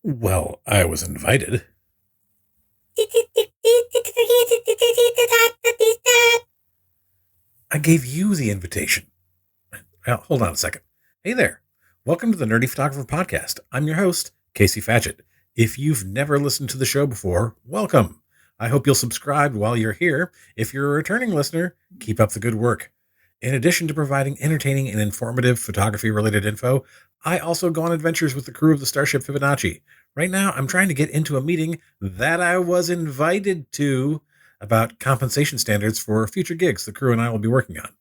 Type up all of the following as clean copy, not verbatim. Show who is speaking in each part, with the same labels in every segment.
Speaker 1: Well, I was invited. I gave you the invitation. Now, hold on a second. Hey there. Welcome to the Nerdy Photographer Podcast. I'm your host, Casey Fatchett. If you've never listened to the show before, welcome. I hope you'll subscribe while you're here. If you're a returning listener, keep up the good work. In addition to providing entertaining and informative photography-related info, I also go on adventures with the crew of the Starship Fibonacci. Right now, I'm trying to get into a meeting that I was invited to about compensation standards for future gigs the crew and I will be working on.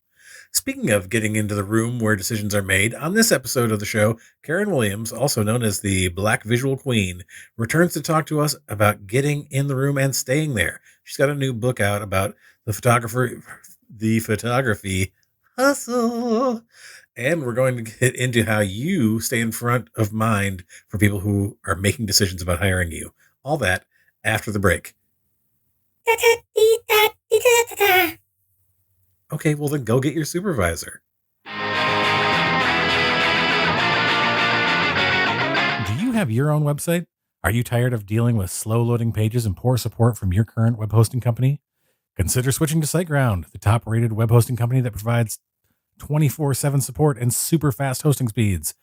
Speaker 1: Speaking of getting into the room where decisions are made, on this episode of the show, Karen Williams, also known as the Black Visual Queen, returns to talk to us about getting in the room and staying there. She's got a new book out about the photography hustle. And we're going to get into how you stay in front of mind for people who are making decisions about hiring you. All that after the break. Okay, well then go get your supervisor. Do you have your own website? Are you tired of dealing with slow loading pages and poor support from your current web hosting company? Consider switching to SiteGround, the top rated web hosting company that provides 24/7 support and super fast hosting speeds.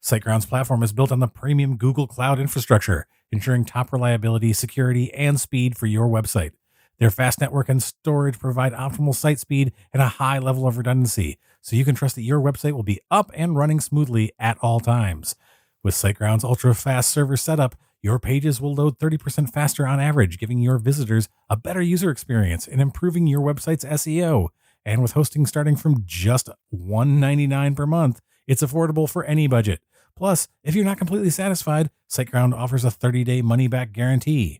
Speaker 1: SiteGround's platform is built on the premium Google Cloud infrastructure, ensuring top reliability, security, and speed for your website. Their fast network and storage provide optimal site speed and a high level of redundancy, so you can trust that your website will be up and running smoothly at all times. With SiteGround's ultra-fast server setup, your pages will load 30% faster on average, giving your visitors a better user experience and improving your website's SEO. And with hosting starting from just $199 per month, it's affordable for any budget. Plus, if you're not completely satisfied, SiteGround offers a 30-day money-back guarantee.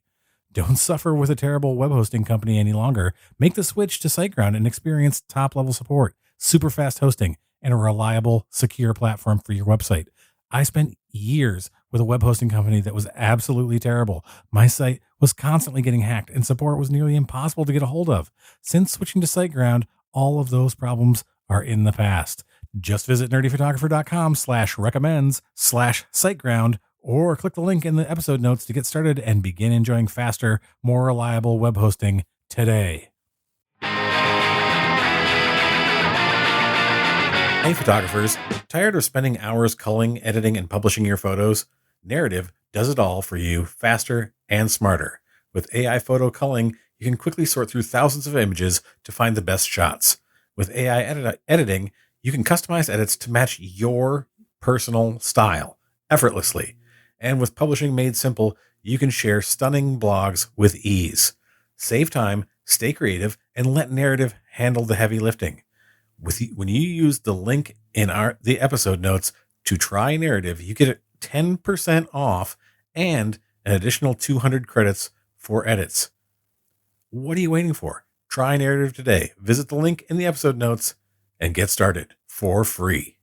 Speaker 1: Don't suffer with a terrible web hosting company any longer. Make the switch to SiteGround and experience top-level support, super fast hosting, and a reliable, secure platform for your website. I spent years with a web hosting company that was absolutely terrible. My site was constantly getting hacked, and support was nearly impossible to get a hold of. Since switching to SiteGround, all of those problems are in the past. Just visit nerdyphotographer.com/recommends/SiteGround or click the link in the episode notes to get started and begin enjoying faster, more reliable web hosting today. Hey photographers, tired of spending hours culling, editing, and publishing your photos? Narrative does it all for you faster and smarter. With AI photo culling, you can quickly sort through thousands of images to find the best shots. With AI editing, you can customize edits to match your personal style effortlessly. And with publishing made simple, you can share stunning blogs with ease. Save time, stay creative, and let Narrative handle the heavy lifting. When you use the link in the episode notes to try Narrative, you get 10% off and an additional 200 credits for edits. What are you waiting for? Try Narrative today. Visit the link in the episode notes and get started for free.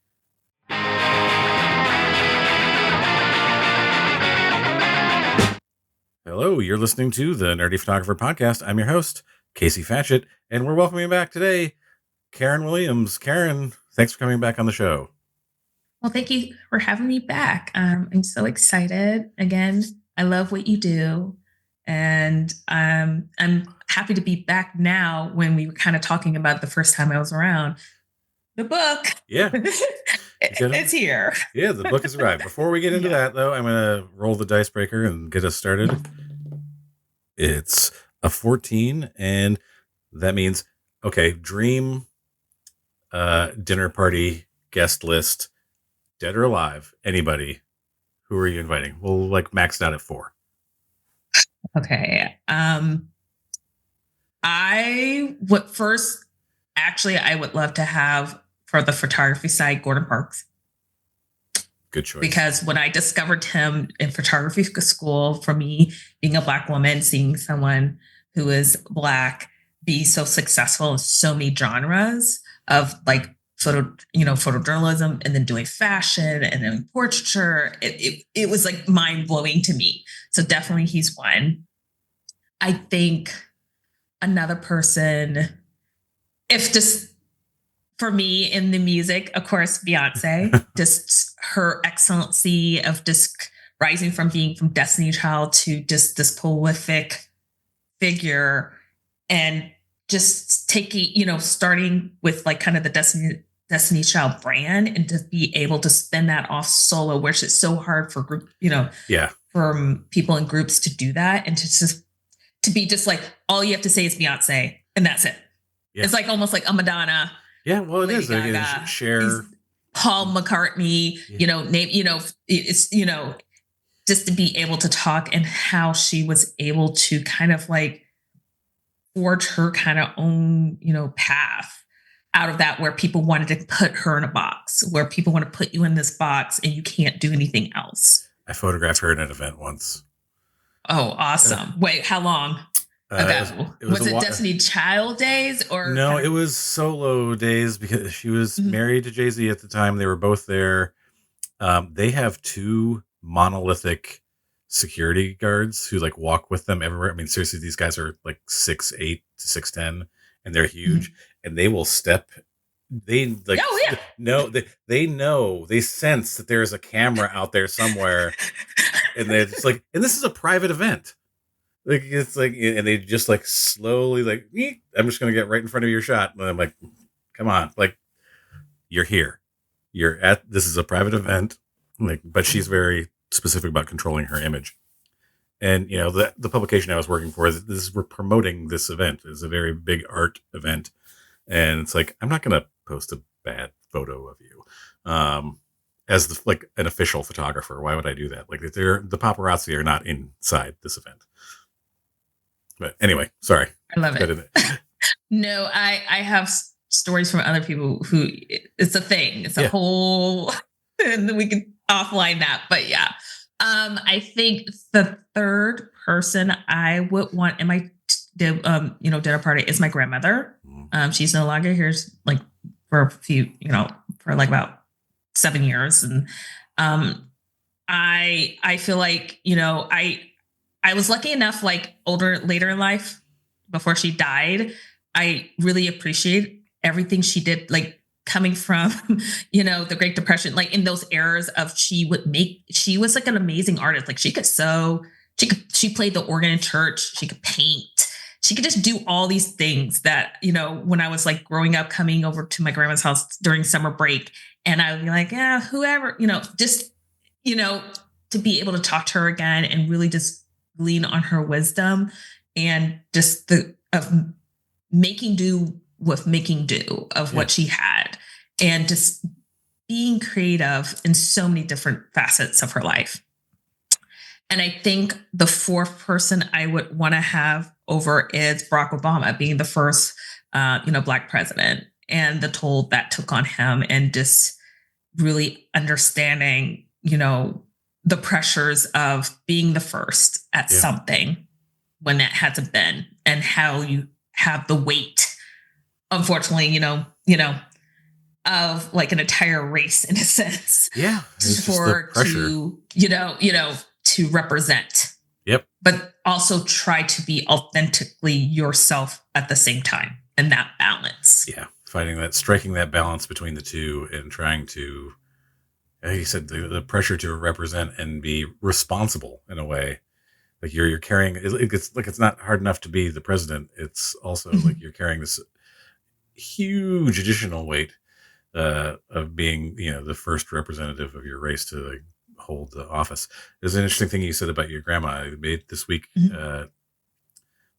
Speaker 1: Hello, you're listening to the Nerdy Photographer Podcast. I'm your host, Casey Fatchett, and we're welcoming back today Karen Williams. Karen, thanks for coming back on the show.
Speaker 2: Well, thank you for having me back. I'm so excited. Again, I love what you do. And I'm happy to be back now when we were kind of talking about the first time I was around. The book.
Speaker 1: Yeah.
Speaker 2: It's here.
Speaker 1: Yeah, the book has arrived. Before we get into that, though, I'm going to roll the dice breaker and get us started. It's a 14, and that means, okay, dream dinner party guest list, dead or alive, anybody. Who are you inviting? We'll max out at 4.
Speaker 2: Okay. I would love to have, for the photography side, Gordon Parks.
Speaker 1: Good choice.
Speaker 2: Because when I discovered him in photography school, for me, being a Black woman, seeing someone who is Black be so successful in so many genres of photojournalism, and then doing fashion and then portraiture, it was mind blowing to me. So definitely he's one. I think another person, if just for me in the music, of course, Beyonce, just her excellency of just rising from being from Destiny Child to just this prolific figure, and just taking, starting with like kind of the Destiny Child brand, and to be able to spin that off solo, which is so hard for group,
Speaker 1: Yeah.
Speaker 2: for people in groups to do that, and to just to be just like, all you have to say is Beyonce and that's it. Yeah. It's like almost like a Madonna.
Speaker 1: Yeah, well, it is. Gaga, share
Speaker 2: Paul McCartney, name, it's, just to be able to talk, and how she was able to kind of like forge her kind of own, path out of that, where people wanted to put her in a box, where people want to put you in this box and you can't do anything else.
Speaker 1: I photographed her at an event once.
Speaker 2: Oh, awesome. Wait, how long ago? Was it Destiny Child days or?
Speaker 1: No, it was solo days, because she was married to Jay-Z at the time. They were both there. They have 2 monolithic security guards who like walk with them everywhere. I mean, seriously, these guys are like 6'8" to 6'10", and they're huge, and they will step. They like,
Speaker 2: oh yeah,
Speaker 1: no, they know, they sense that there's a camera out there somewhere, and they're just like, and this is a private event. Like, it's like, and they just like slowly like, I'm just gonna get right in front of your shot, and I'm like, come on, like, you're here, this is a private event. Like, but she's very specific about controlling her image. And, the publication I was working for, we're promoting this event. It's a very big art event. And it's like, I'm not going to post a bad photo of you as like an official photographer. Why would I do that? Like, the paparazzi are not inside this event. But anyway, sorry.
Speaker 2: I love it. No, I have stories from other people who it's a thing. It's a whole, and we can offline that. But yeah, I think the third person I would want in my dinner party is my grandmother. She's no longer here, like for a few, for like about 7 years, and I feel like I was lucky enough, like later in life, before she died, I really appreciate everything she did, like coming from, the Great Depression, like in those eras of she was like an amazing artist. Like she could sew, she played the organ in church, she could paint, she could just do all these things that, when I was like growing up, coming over to my grandma's house during summer break, and I would be like, yeah, whoever, just, to be able to talk to her again and really just lean on her wisdom, and just of making do of what she had, and just being creative in so many different facets of her life. And I think the fourth person I would want to have over is Barack Obama, being the first, Black president, and the toll that took on him, and just really understanding, the pressures of being the first at something when that hasn't been, and how you have the weight, unfortunately, of like an entire race in a sense.
Speaker 1: Yeah.
Speaker 2: To represent.
Speaker 1: Yep.
Speaker 2: But also try to be authentically yourself at the same time, and that balance.
Speaker 1: Yeah. Striking that balance between the two, and trying to, like you said, the pressure to represent and be responsible in a way. Like you're carrying, it's not hard enough to be the president. It's also like you're carrying this huge additional weight of being, the first representative of your race to like hold the office. There's an interesting thing you said about your grandma. I made this week. My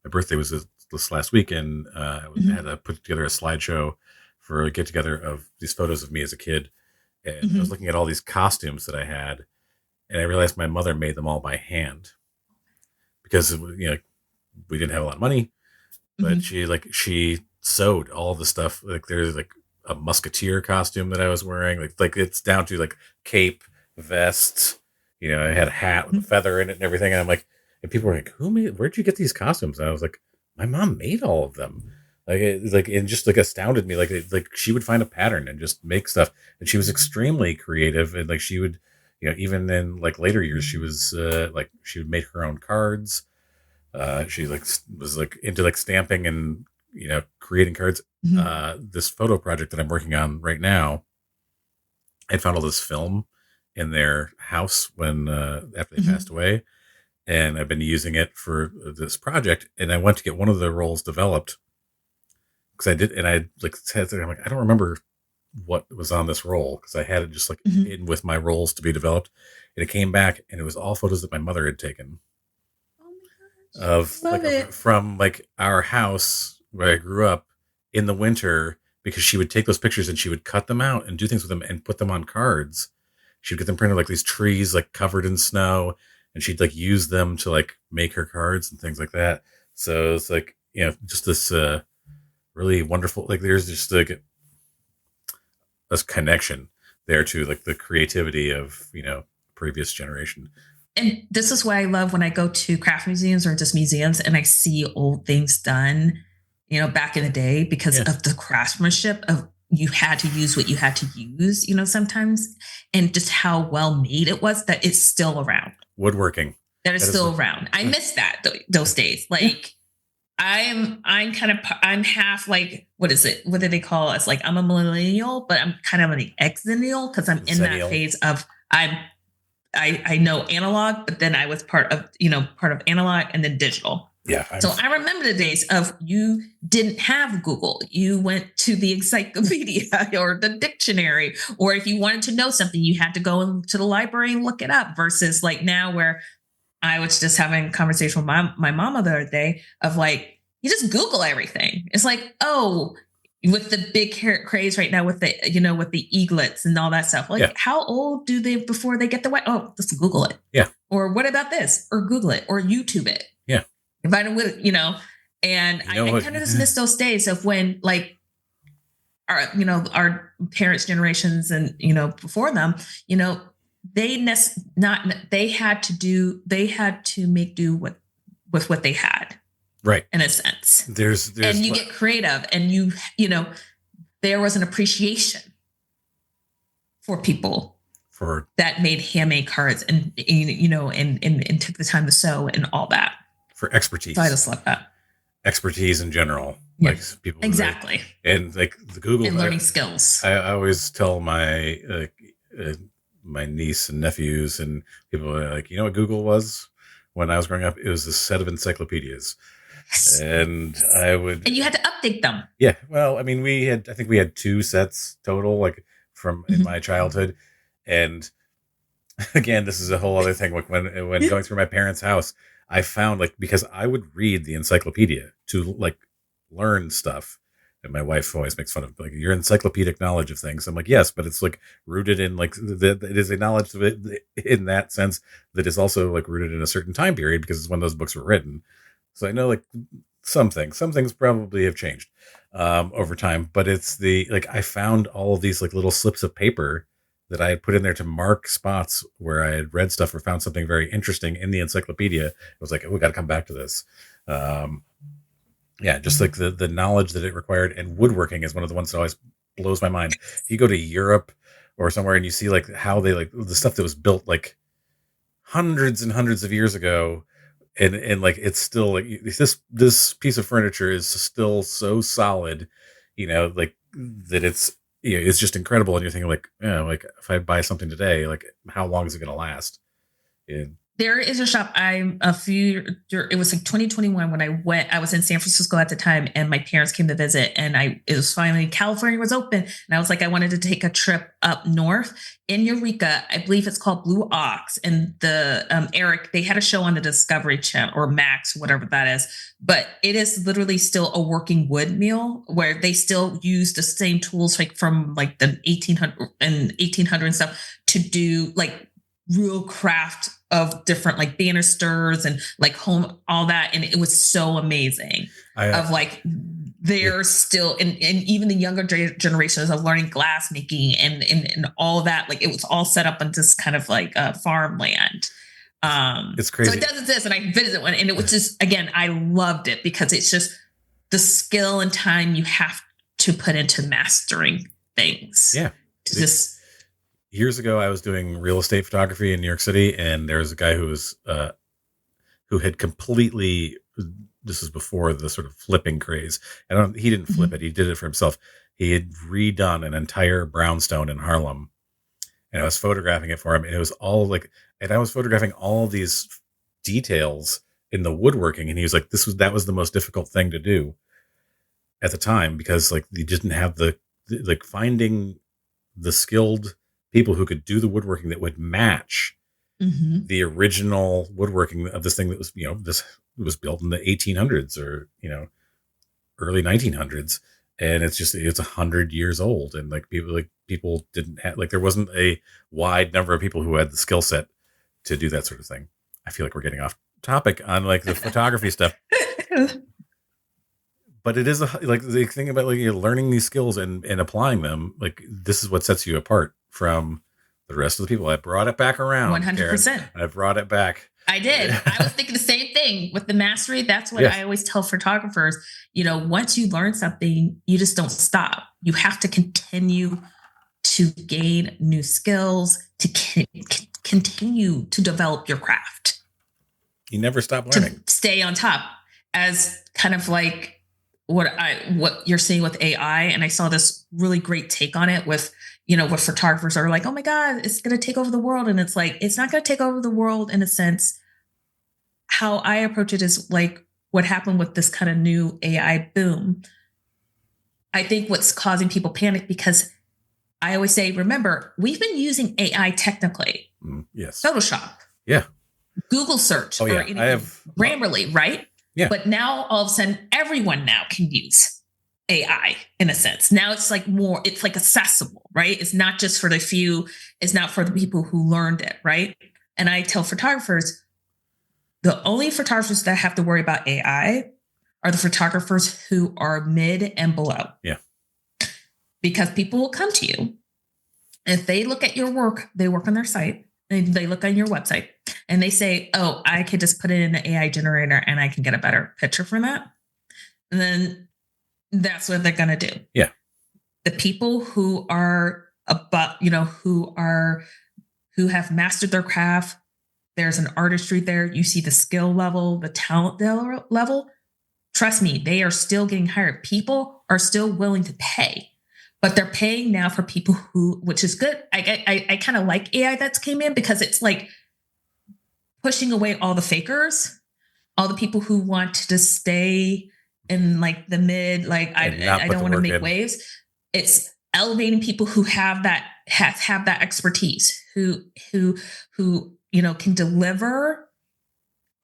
Speaker 1: birthday was this last week, and I had to put together a slideshow for a get together of these photos of me as a kid. And I was looking at all these costumes that I had, and I realized my mother made them all by hand, because we didn't have a lot of money, but she sewed all the stuff. Like there's like a musketeer costume that I was wearing, like it's down to like cape, vest. I had a hat with a feather in it and everything. And I'm like, and people were like, where'd you get these costumes? And I was like, my mom made all of them. It just like astounded me. Like she would find a pattern and just make stuff. And she was extremely creative. And like she would, even in like later years, she was like she would make her own cards. She was like into like stamping and creating cards. This photo project that I'm working on right now, I found all this film in their house when after they passed
Speaker 2: Mhm.
Speaker 1: away, and I've been using it for this project. And I went to get one of the roles developed because I did, and I like said, I'm like, I don't remember what was on this roll because I had it just like
Speaker 2: Mhm.
Speaker 1: in with my rolls to be developed, and it came back and it was all photos that my mother had taken
Speaker 2: Oh my gosh.
Speaker 1: of
Speaker 2: Love
Speaker 1: like
Speaker 2: it.
Speaker 1: from like our house where I grew up in the winter because she would take those pictures and she would cut them out and do things with them and put them on cards. She'd get them printed like these trees like covered in snow, and she'd like use them to like make her cards and things like that. So it's like, just this really wonderful, like there's just like this connection there to like the creativity of, previous generation.
Speaker 2: And this is why I love when I go to craft museums or just museums and I see old things done, back in the day because
Speaker 1: Yeah.
Speaker 2: of the craftsmanship of you had to use what you had to use, sometimes, and just how well made it was that it's still around.
Speaker 1: Woodworking.
Speaker 2: That is
Speaker 1: That is
Speaker 2: still around. I miss that those days.
Speaker 1: yeah.
Speaker 2: Like I'm half like, what is it? What do they call us? Like I'm a millennial, but I'm kind of an exennial because I'm in that
Speaker 1: Zennial.
Speaker 2: phase of I know analog, but then I was part of analog and then digital.
Speaker 1: Yeah.
Speaker 2: So I remember the days of you didn't have Google. You went to the encyclopedia or the dictionary, or if you wanted to know something, you had to go into the library and look it up versus like now where I was just having a conversation with my mama the other day of like, you just Google everything. It's like, oh, with the big craze right now with the eaglets and all that stuff. Like,
Speaker 1: Yeah.
Speaker 2: how old do they before they get the white? Oh, just Google it.
Speaker 1: Yeah.
Speaker 2: Or what about this? Or Google it or YouTube it.
Speaker 1: Yeah.
Speaker 2: If I don't, and I kind of just miss those days of when like our parents' generations and before them, they had to make do with what they had,
Speaker 1: right,
Speaker 2: in a sense.
Speaker 1: There's
Speaker 2: and you get creative and there was an appreciation for people
Speaker 1: for
Speaker 2: that made handmade cards and took the time to sew and all that
Speaker 1: for expertise.
Speaker 2: So I just love that
Speaker 1: expertise in general.
Speaker 2: Yeah.
Speaker 1: Like people
Speaker 2: exactly
Speaker 1: and like the Google
Speaker 2: and learning skills.
Speaker 1: I always tell my my niece and nephews and people are like, what Google was when I was growing up? It was a set of encyclopedias. Yes. And
Speaker 2: you had to update them.
Speaker 1: Yeah. Well, I mean, I think we had 2 sets total, like from in my childhood. And again, this is a whole other thing. Like when going through my parents' house, I found like, because I would read the encyclopedia to like learn stuff. And my wife always makes fun of like your encyclopedic knowledge of things. I'm like, yes, but it's like rooted in like it is a knowledge of it in that sense that is also like rooted in a certain time period because it's when those books were written. So I know like some things probably have changed over time, but it's I found all of these like little slips of paper that I had put in there to mark spots where I had read stuff or found something very interesting in the encyclopedia. I was like, oh, we got to come back to this. Yeah, just like the knowledge that it required. And woodworking is one of the ones that always blows my mind. If you go to Europe or somewhere and you see like how they like the stuff that was built like hundreds and hundreds of years ago, and like it's still like this piece of furniture is still so solid, like that it's just incredible. And you're thinking like, like if I buy something today, like how long is it going to last? And
Speaker 2: there is a shop it was like 2021 when I was in San Francisco at the time and my parents came to visit and it was finally California was open. And I was like, I wanted to take a trip up north in Eureka. I believe it's called Blue Ox, and Eric, they had a show on the Discovery Channel or Max, whatever that is. But it is literally still a working wood mill where they still use the same tools like from like the 1800 and stuff to do like real craft of different like banisters and like home, all that. And it was so amazing of like, they're still, and even the younger generations of learning glass making and all that. Like it was all set up on this kind of like farmland.
Speaker 1: It's crazy.
Speaker 2: So it does exist. And I visited one and it was just, again, I loved it because it's just the skill and time you have to put into mastering things.
Speaker 1: Yeah.
Speaker 2: Just
Speaker 1: years ago, I was doing real estate photography in New York City, and there was a guy who had completely. This is before the sort of flipping craze. He didn't flip it; he did it for himself. He had redone an entire brownstone in Harlem, and I was photographing it for him, and it was all like, and I was photographing all these details in the woodworking, and he was like, that was the most difficult thing to do at the time, because like you didn't have like finding the skilled people who could do the woodworking that would match
Speaker 2: Mm-hmm.
Speaker 1: the original woodworking of this thing that was, this was built in the 1800s, or, early 1900s. And it's 100 years old. And like people didn't have, like, there wasn't a wide number of people who had the skill set to do that sort of thing. I feel like we're getting off topic on like the photography stuff, but it is like the thing about like you're learning these skills and applying them. Like, this is what sets you apart from the rest of the people. I brought it back around.
Speaker 2: 100%.
Speaker 1: I brought it back.
Speaker 2: I did. I was thinking the same thing with the mastery. That's what I always tell photographers. Once you learn something, you just don't stop. You have to continue to gain new skills, to continue to develop your craft.
Speaker 1: You never stop learning.
Speaker 2: To stay on top, as kind of like what you're seeing with AI. And I saw this really great take on it with, what photographers are like, oh my God, it's going to take over the world. And it's like, it's not going to take over the world in a sense. How I approach it is like what happened with this kind of new AI boom. I think what's causing people panic, because I always say, remember, we've been using AI technically.
Speaker 1: Yes.
Speaker 2: Photoshop.
Speaker 1: Yeah.
Speaker 2: Google search.
Speaker 1: Oh, yeah. I have
Speaker 2: Grammarly, right?
Speaker 1: Yeah.
Speaker 2: But now all of a sudden, everyone now can use AI in a sense. Now it's like it's like accessible, right? It's not just for the few. It's not for the people who learned it, right? And I tell photographers, the only photographers that have to worry about AI are the photographers who are mid and below.
Speaker 1: Yeah.
Speaker 2: Because people will come to you. If they look at your work, they work on their site, they look on your website, and they say, oh, I could just put it in the AI generator and I can get a better picture from that. And then that's what they're going to do.
Speaker 1: Yeah.
Speaker 2: The people who are who have mastered their craft, there's an artistry there. You see the skill level, the talent level. Trust me, they are still getting hired. People are still willing to pay, but they're paying now for people which is good. I kind of like AI that's came in, because it's like pushing away all the fakers, all the people who want to just stay in like the mid, like I don't want to make waves. It's elevating people who have that expertise, who can deliver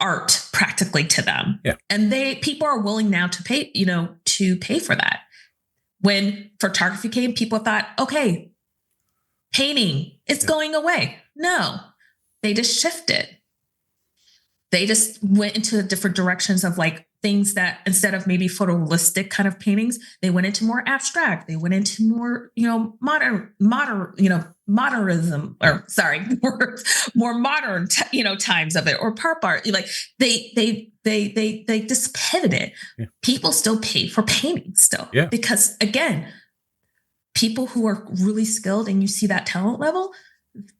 Speaker 2: art practically to them.
Speaker 1: Yeah.
Speaker 2: And people are willing now to pay for that. When photography came, people thought, okay, painting, it's going away. No, they just shifted. They just went into different directions of like things that, instead of maybe photorealistic kind of paintings, they went into more abstract. They went into more, modernism, or sorry, more modern, times of it, or pop art. Like they just pivoted. Yeah. People still pay for painting still, because again, people who are really skilled, and you see that talent level,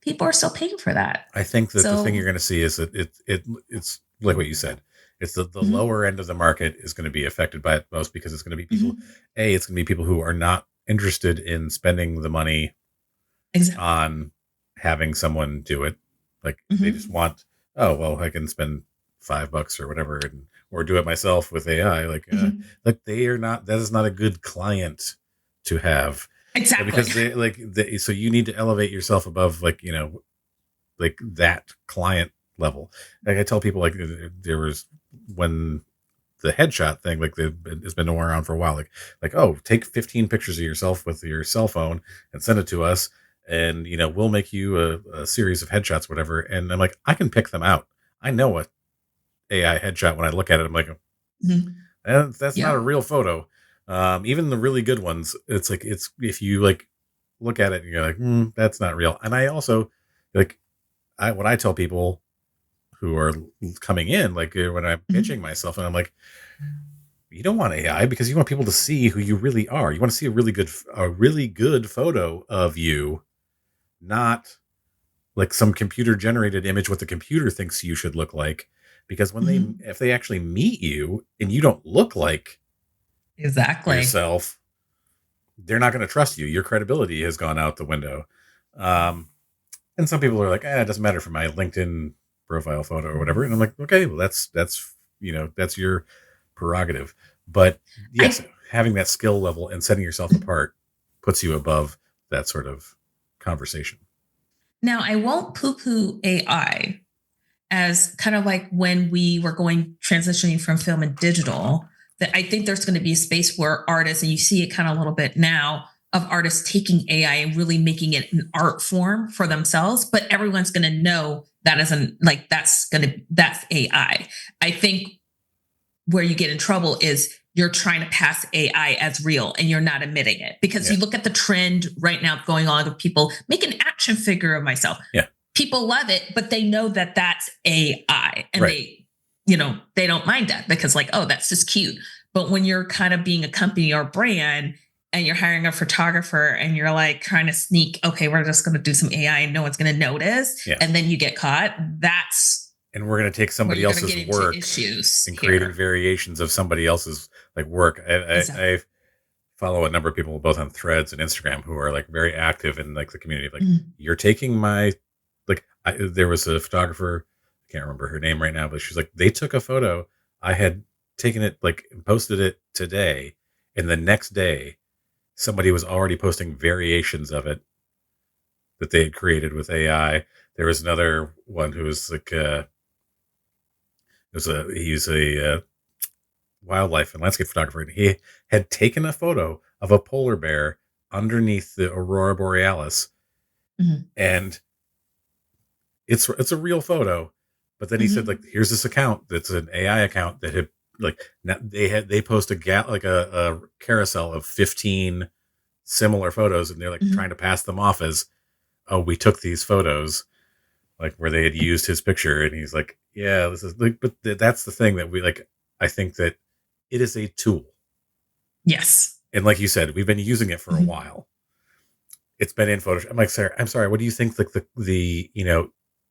Speaker 2: people are still paying for that.
Speaker 1: I think that the thing you're going to see is that it's like what you said. It's the mm-hmm. lower end of the market is going to be affected by it most, because it's going to be people. Mm-hmm. It's going to be people who are not interested in spending the money on having someone do it. Like mm-hmm. they just want, oh well, I can spend $5 or whatever, or do it myself with AI. Like mm-hmm. Like they are not. That is not a good client to have.
Speaker 2: Exactly.
Speaker 1: Because so you need to elevate yourself above like that client level. Like I tell people, like there was when the headshot thing, like it's been around for a while. Like oh, take 15 pictures of yourself with your cell phone and send it to us, and we'll make you a series of headshots, whatever. And I'm like, I can pick them out. I know a AI headshot when I look at it. I'm like, mm-hmm. That's not a real photo. Even the really good ones, it's like, if you like look at it and you're like, that's not real. And I also like, when I tell people who are coming in, like when I'm pitching myself, and I'm like, you don't want AI, because you want people to see who you really are. You want to see a really good photo of you, not like some computer generated image, what the computer thinks you should look like. Because when if they actually meet you and you don't look like yourself, they're not going to trust you. Your credibility has gone out the window. And some people are like, it doesn't matter for my LinkedIn profile photo or whatever. And I'm like, okay, well, that's that's your prerogative. But yes,
Speaker 2: I
Speaker 1: having that skill level and setting yourself apart puts you above that sort of conversation.
Speaker 2: Now I won't poo-poo AI as kind of like when we were going transitioning from film and digital, that I think there's going to be a space where artists, and you see it kind of a little bit now, of artists taking AI and really making it an art form for themselves, but everyone's going to know that isn't like that's AI. I think where you get in trouble is you're trying to pass AI as real and you're not admitting it, because
Speaker 1: Yeah.
Speaker 2: you look at the trend right now going on of people make an action figure of myself.
Speaker 1: Yeah.
Speaker 2: People love it, but they know that that's AI, and
Speaker 1: Right.
Speaker 2: they don't mind that because like, oh, that's just cute. But when you're kind of being a company or brand and you're hiring a photographer and you're like trying to sneak, okay, we're just going to do some AI and no one's going to notice,
Speaker 1: Yeah.
Speaker 2: and then you get caught, that's
Speaker 1: And we're going to take
Speaker 2: where
Speaker 1: somebody
Speaker 2: you're going to
Speaker 1: else's
Speaker 2: get into
Speaker 1: work
Speaker 2: issues
Speaker 1: and
Speaker 2: here.
Speaker 1: creating variations of somebody else's like work.
Speaker 2: Exactly.
Speaker 1: I follow a number of people both on Threads and Instagram who are like very active in like the community. Like, you're taking my there was a photographer, I can't remember her name right now, but she's like, they took a photo. I had taken it like and posted it today, and the next day somebody was already posting variations of it that they had created with AI. There was another one who was like he's a wildlife and landscape photographer, and he had taken a photo of a polar bear underneath the aurora borealis, and it's a real photo. But then he said, like, here's this account that's an AI account that had like they post a carousel of 15 similar photos, and they're like trying to pass them off as, oh, we took these photos, like where they had used his picture. And he's like, yeah, this is like, but that's the thing that we like. I think that it is a tool.
Speaker 2: Yes.
Speaker 1: And like you said, we've been using it for a while. It's been in Photoshop. I'm like, Sarah, I'm sorry. What do you think like the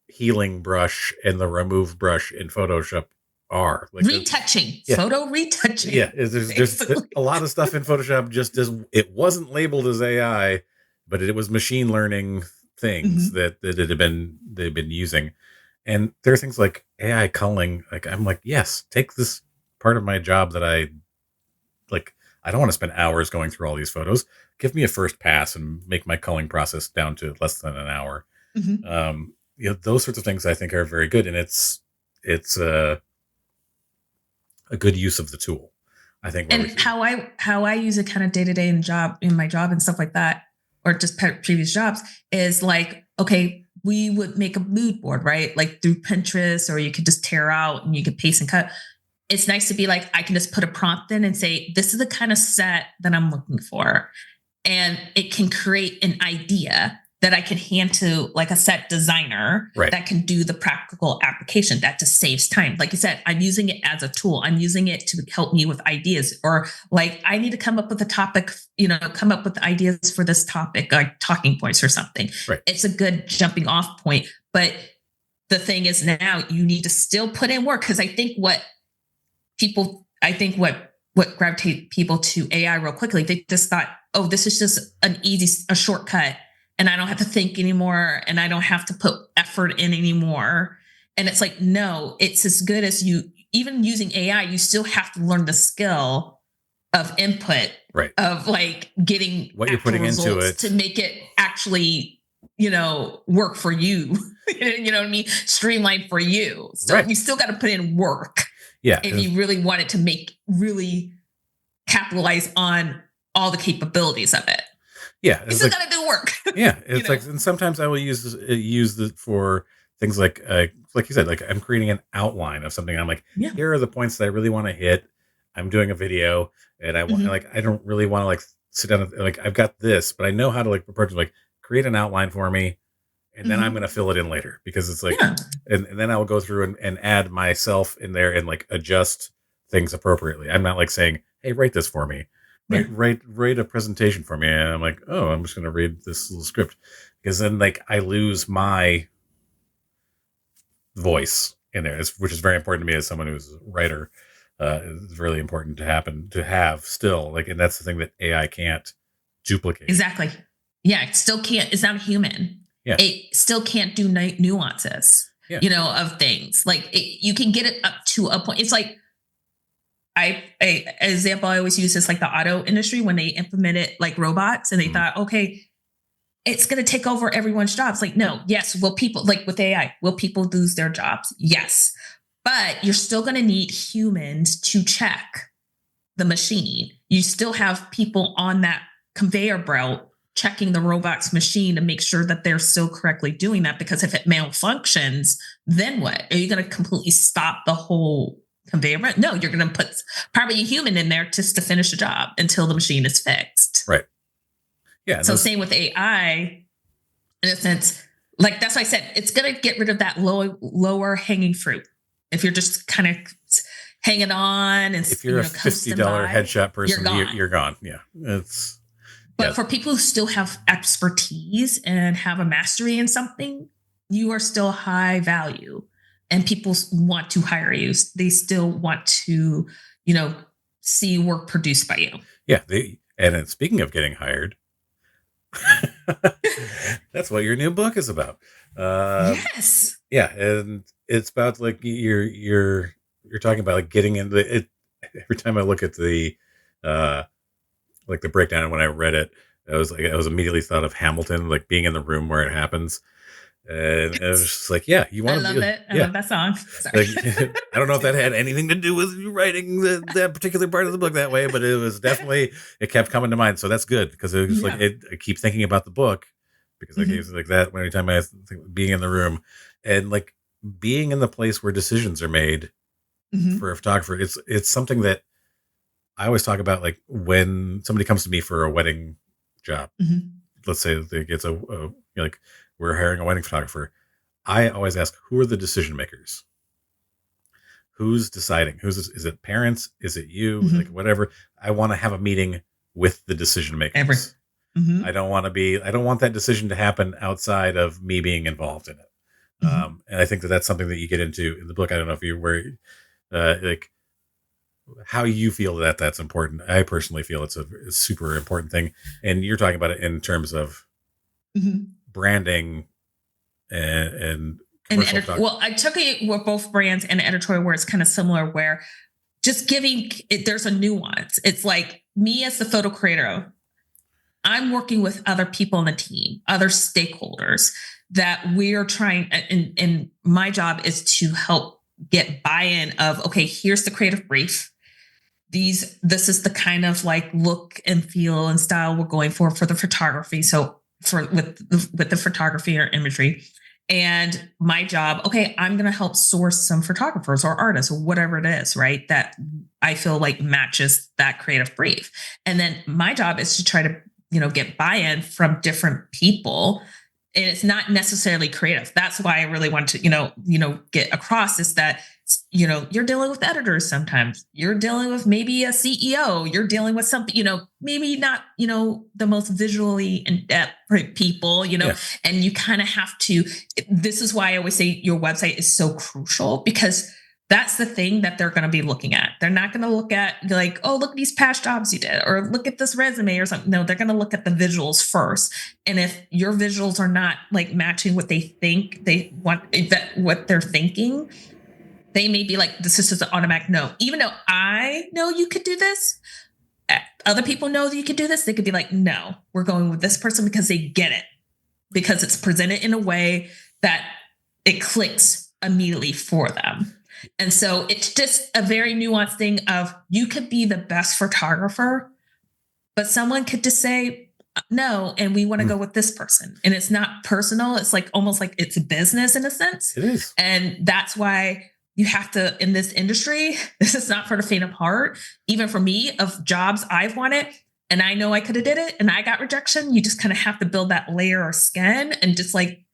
Speaker 1: healing brush and the remove brush in Photoshop are? Like
Speaker 2: retouching, photo retouching.
Speaker 1: Yeah, there's a lot of stuff in Photoshop just as it wasn't labeled as AI, but it was machine learning things that they've been using. And there are things like AI culling. Like, I'm like, yes, take this part of my job that I like. I don't want to spend hours going through all these photos. Give me a first pass and make my culling process down to less than an hour. Those sorts of things I think are very good, and it's a good use of the tool, I think.
Speaker 2: And how I use it kind of day to day in my job and stuff like that, or just previous jobs, is like, okay, we would make a mood board, right? Like through Pinterest, or you could just tear out and you could paste and cut. It's nice to be like, I can just put a prompt in and say, this is the kind of set that I'm looking for. And it can create an idea that I can hand to like a set designer that can do the practical application. That just saves time. Like you said, I'm using it as a tool. I'm using it to help me with ideas, or like I need to come up with a topic, come up with ideas for this topic, like talking points or something.
Speaker 1: Right.
Speaker 2: It's a good jumping off point. But the thing is, now you need to still put in work, because I think what gravitate people to AI real quickly, they just thought, oh, this is just a shortcut, and I don't have to think anymore, and I don't have to put effort in anymore. And it's like, no, it's as good as even using AI, you still have to learn the skill of input, of like getting
Speaker 1: what you're putting into it
Speaker 2: to make it actually, work for you. You know what I mean? Streamline for you. So you still got to put in work.
Speaker 1: Yeah.
Speaker 2: If you really want it to really capitalize on all the capabilities of it.
Speaker 1: Yeah.
Speaker 2: You still got to do work.
Speaker 1: Yeah. It's like, and sometimes I will use it for things like you said, like I'm creating an outline of something. I'm like, here are the points that I really want to hit. I'm doing a video, and I want I don't really want to like sit down and, like, I've got this, but I know how to like approach it, like create an outline for me. And then I'm going to fill it in later, because it's like, and then I'll go through and add myself in there and like adjust things appropriately. I'm not like saying, hey, write this for me. Write a presentation for me. And I'm like, oh, I'm just going to read this little script, because then like I lose my voice in there, which is very important to me as someone who's a writer. It's really important to have still, like, and that's the thing that AI can't duplicate.
Speaker 2: Exactly. Yeah. It still can't. It's not human.
Speaker 1: Yeah.
Speaker 2: it still can't do nuances,
Speaker 1: Yeah.
Speaker 2: of things. Like you can get it up to a point. It's like example I always use is like the auto industry when they implemented like robots and they thought, okay, it's going to take over everyone's jobs. Like, no, yes, will people, like with AI, will people lose their jobs? Yes. But you're still going to need humans to check the machine. You still have people on that conveyor belt checking the robot's machine to make sure that they're still correctly doing that. Because if it malfunctions, then what? Are you going to completely stop the whole conveyor belt? No, you're going to put probably a human in there just to finish the job until the machine is fixed.
Speaker 1: Right. Yeah.
Speaker 2: So same with AI, in a sense, like that's why I said it's going to get rid of that lower hanging fruit. If you're just kind of hanging on and
Speaker 1: if you're a $50 headshot person, you're gone. Yeah.
Speaker 2: But for people who still have expertise and have a mastery in something, you are still high value and people want to hire you. They still want to, see work produced by you.
Speaker 1: Yeah. And speaking of getting hired, that's what your new book is about.
Speaker 2: Yes.
Speaker 1: Yeah. And it's about like you're talking about like getting into it. Every time I look at the like the breakdown, and when I read it, I was immediately thought of Hamilton, like being in the room where it happens. And it was just like, yeah, you want to.
Speaker 2: I love it. I love that song. Sorry.
Speaker 1: Like, I don't know if that had anything to do with you writing that particular part of the book that way, but it was definitely, it kept coming to mind. So that's good because it was like, I keep thinking about the book because like, it's like that anytime I think being in the room and like being in the place where decisions are made for a photographer. It's something that I always talk about, like when somebody comes to me for a wedding job, let's say it's like we're hiring a wedding photographer. I always ask, who are the decision makers? Who's deciding? Is it parents? Is it you? Like whatever. I want to have a meeting with the decision makers. I don't want that decision to happen outside of me being involved in it. And I think that's something that you get into in the book. I don't know if you were like how you feel that's important. I personally feel it's a super important thing. And you're talking about it in terms of branding and
Speaker 2: well, I took it with both brands and editorial where it's kind of similar, where just giving it, there's a nuance. It's like me as the photo creator, I'm working with other people on the team, other stakeholders that we're trying, and my job is to help get buy-in of, okay, here's the creative brief. This is the kind of like look and feel and style we're going for the photography. So with the photography or imagery, and my job, okay, I'm going to help source some photographers or artists or whatever it is, right? That I feel like matches that creative brief. And then my job is to try to, get buy-in from different people. And it's not necessarily creative. That's why I really want to, get across is that, you're dealing with editors sometimes. You're dealing with maybe a CEO. You're dealing with something, maybe not, the most visually in-depth people, and you kind of have to, this is why I always say your website is so crucial, because that's the thing that they're going to be looking at. They're not going to look at like, oh, look at these past jobs you did, or look at this resume or something. No, they're going to look at the visuals first. And if your visuals are not like matching what they think they want, what they're thinking, they may be like, this is just an automatic no. Even though I know you could do this, other people know that you could do this. They could be like, no, we're going with this person because they get it, because it's presented in a way that it clicks immediately for them. And so it's just a very nuanced thing of, you could be the best photographer, but someone could just say no, and we want to go with this person. And it's not personal. It's like almost like it's a business in a sense.
Speaker 1: It is.
Speaker 2: And that's why you have to, in this industry, this is not for the faint of heart. Even for me, of jobs I've wanted, and I know I could have did it and I got rejection. You just kind of have to build that layer of skin and just like,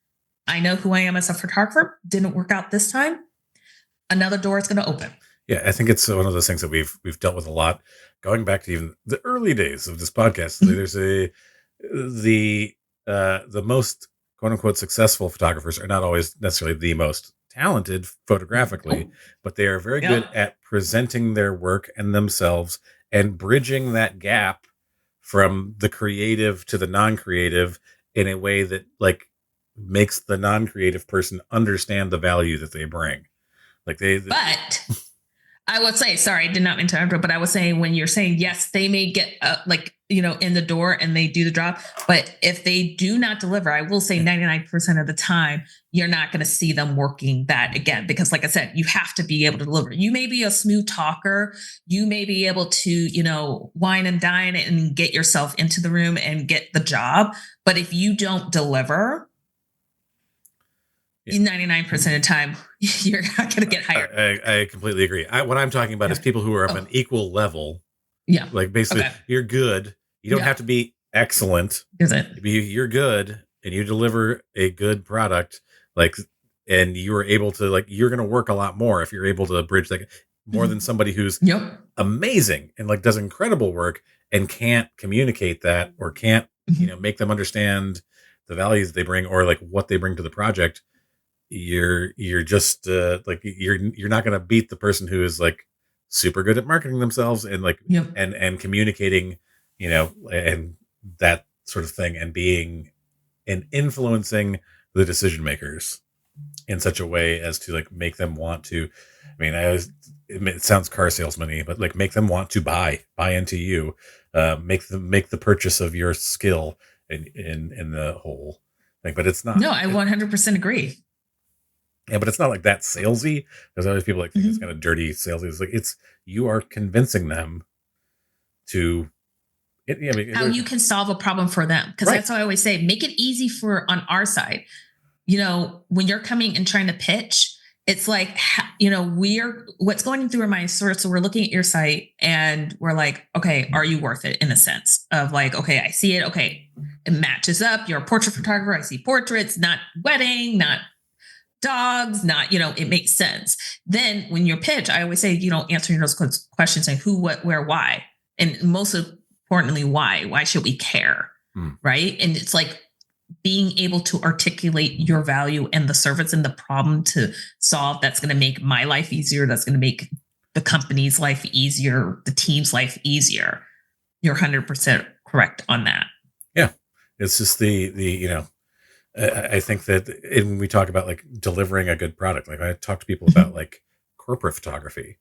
Speaker 2: I know who I am as a photographer. Didn't work out this time. Another door is going to open.
Speaker 1: Yeah, I think it's one of those things that we've dealt with a lot, going back to even the early days of this podcast. There's the most quote unquote successful photographers are not always necessarily the most talented photographically, but they are very good at presenting their work and themselves and bridging that gap from the creative to the non-creative in a way that like makes the non-creative person understand the value that they bring. Like
Speaker 2: But I would say, sorry, I did not mean to interrupt, but I was saying when you're saying yes, they may get in the door and they do the job. But if they do not deliver, I will say 99% of the time, you're not going to see them working that again. Because like I said, you have to be able to deliver. You may be a smooth talker. You may be able to, wine and dine and get yourself into the room and get the job. But if you don't deliver, 99% of the time, you're not going to get hired.
Speaker 1: I completely agree. What I'm talking about is people who are of an equal level.
Speaker 2: Yeah.
Speaker 1: Like basically, you're good. You don't have to be excellent. You're good and you deliver a good product. And you are able to, you're going to work a lot more if you're able to bridge that more than somebody who's amazing and does incredible work and can't communicate that or can't, make them understand the values they bring or what they bring to the project. You're just you're not going to beat the person who is super good at marketing themselves and and communicating, and that sort of thing, and being and influencing the decision makers in such a way as to make them want to. It sounds car salesman-y, but make them want to buy into you, make the purchase of your skill in the whole thing. But it's not.
Speaker 2: No, I 100% agree.
Speaker 1: Yeah, but it's not that salesy. There's always people think it's kind of dirty salesy. It's you are convincing them to
Speaker 2: how you can solve a problem for them. Because that's what I always say, make it easy on our side. When you're coming and trying to pitch, it's what's going through my source. So we're looking at your site and we're like, okay, are you worth it in a sense of okay, I see it. Okay, it matches up. You're a portrait photographer. I see portraits, not wedding, not dogs, not, it makes sense. Then when you pitch, I always say, answering those questions like who, what, where, why. And most importantly, why should we care? Right. And it's being able to articulate your value and the service and the problem to solve. That's going to make my life easier. That's going to make the company's life easier, the team's life easier. You're 100% correct on that.
Speaker 1: Yeah. It's just I think that when we talk about delivering a good product, I talk to people about corporate photography,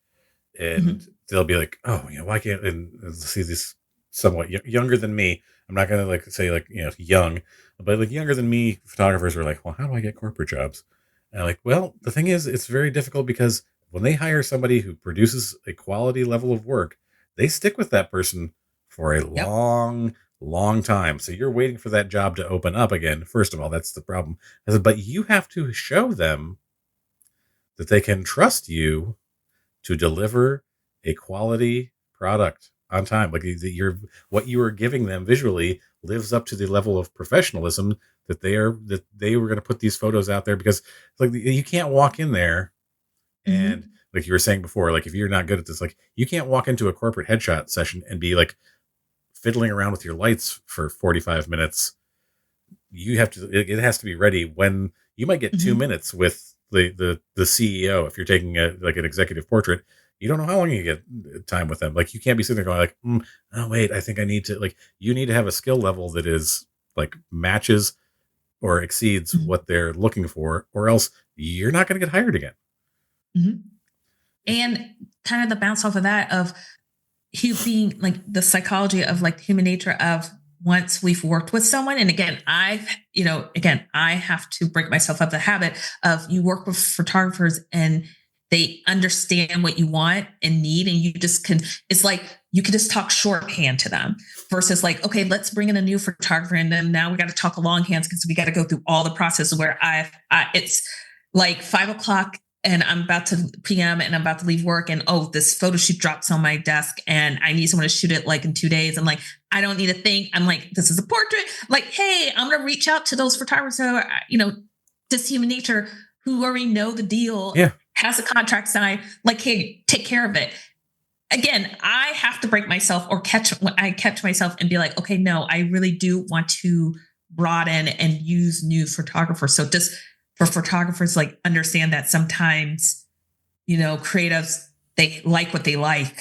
Speaker 1: and they'll be like, oh, why can't, and see this somewhat younger than me. I'm not going to say young, but younger than me photographers are well, how do I get corporate jobs? And I'm well, the thing is, it's very difficult because when they hire somebody who produces a quality level of work, they stick with that person for a long time. So you're waiting for that job to open up again. First of all, that's the problem. But you have to show them that they can trust you to deliver a quality product on time. What you are giving them visually lives up to the level of professionalism that they were going to put these photos out there, because you can't walk in there and you were saying before, if you're not good at this, you can't walk into a corporate headshot session and be fiddling around with your lights for 45 minutes. You have to, it has to be ready when you might get 2 minutes with the CEO. If you're taking an executive portrait, you don't know how long you get time with them. You can't be sitting there going oh wait, I think I need to, you need to have a skill level that is matches or exceeds what they're looking for, or else you're not going to get hired again.
Speaker 2: And kind of the bounce off of that of being the psychology of human nature of once we've worked with someone. And again, I have to break myself up the habit of you work with photographers and they understand what you want and need. And you just you can just talk shorthand to them versus okay, let's bring in a new photographer. And then now we got to talk longhand because we got to go through all the process where it's 5:00 and I'm about to PM and I'm about to leave work and this photo shoot drops on my desk and I need someone to shoot it in 2 days. I'm I don't need to think. I'm this is a portrait. Hey, I'm going to reach out to those photographers who are, just human nature, who already know the deal, has a contract signed, hey, take care of it. Again, I have to break myself or catch myself and be okay, no, I really do want to broaden and use new photographers. So just for photographers, understand that sometimes, creatives, they like what they like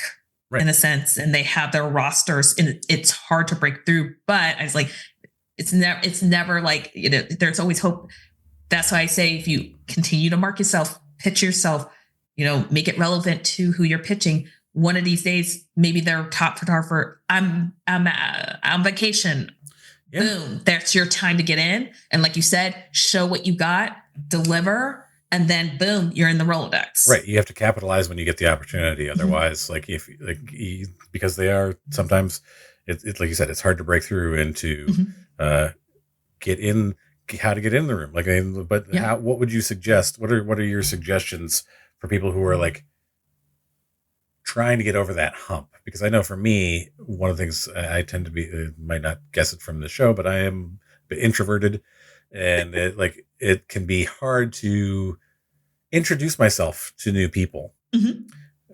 Speaker 2: in a sense, and they have their rosters and it's hard to break through. But I was It's never like, there's always hope. That's why I say, if you continue to mark yourself, pitch yourself, make it relevant to who you're pitching. One of these days, maybe their top photographer, I'm on vacation. Yeah. Boom, that's your time to get in. And like you said, show what you got, deliver, and then boom, you're in the Rolodex.
Speaker 1: Right. You have to capitalize when you get the opportunity. Otherwise, because they are sometimes, it's like you said, it's hard to break through and to get in. How to get in the room? What would you suggest? What are your suggestions for people who are like trying to get over that hump? Because I know for me, one of the things I tend to be, might not guess it from the show, but I am a bit introverted, and it can be hard to introduce myself to new people, and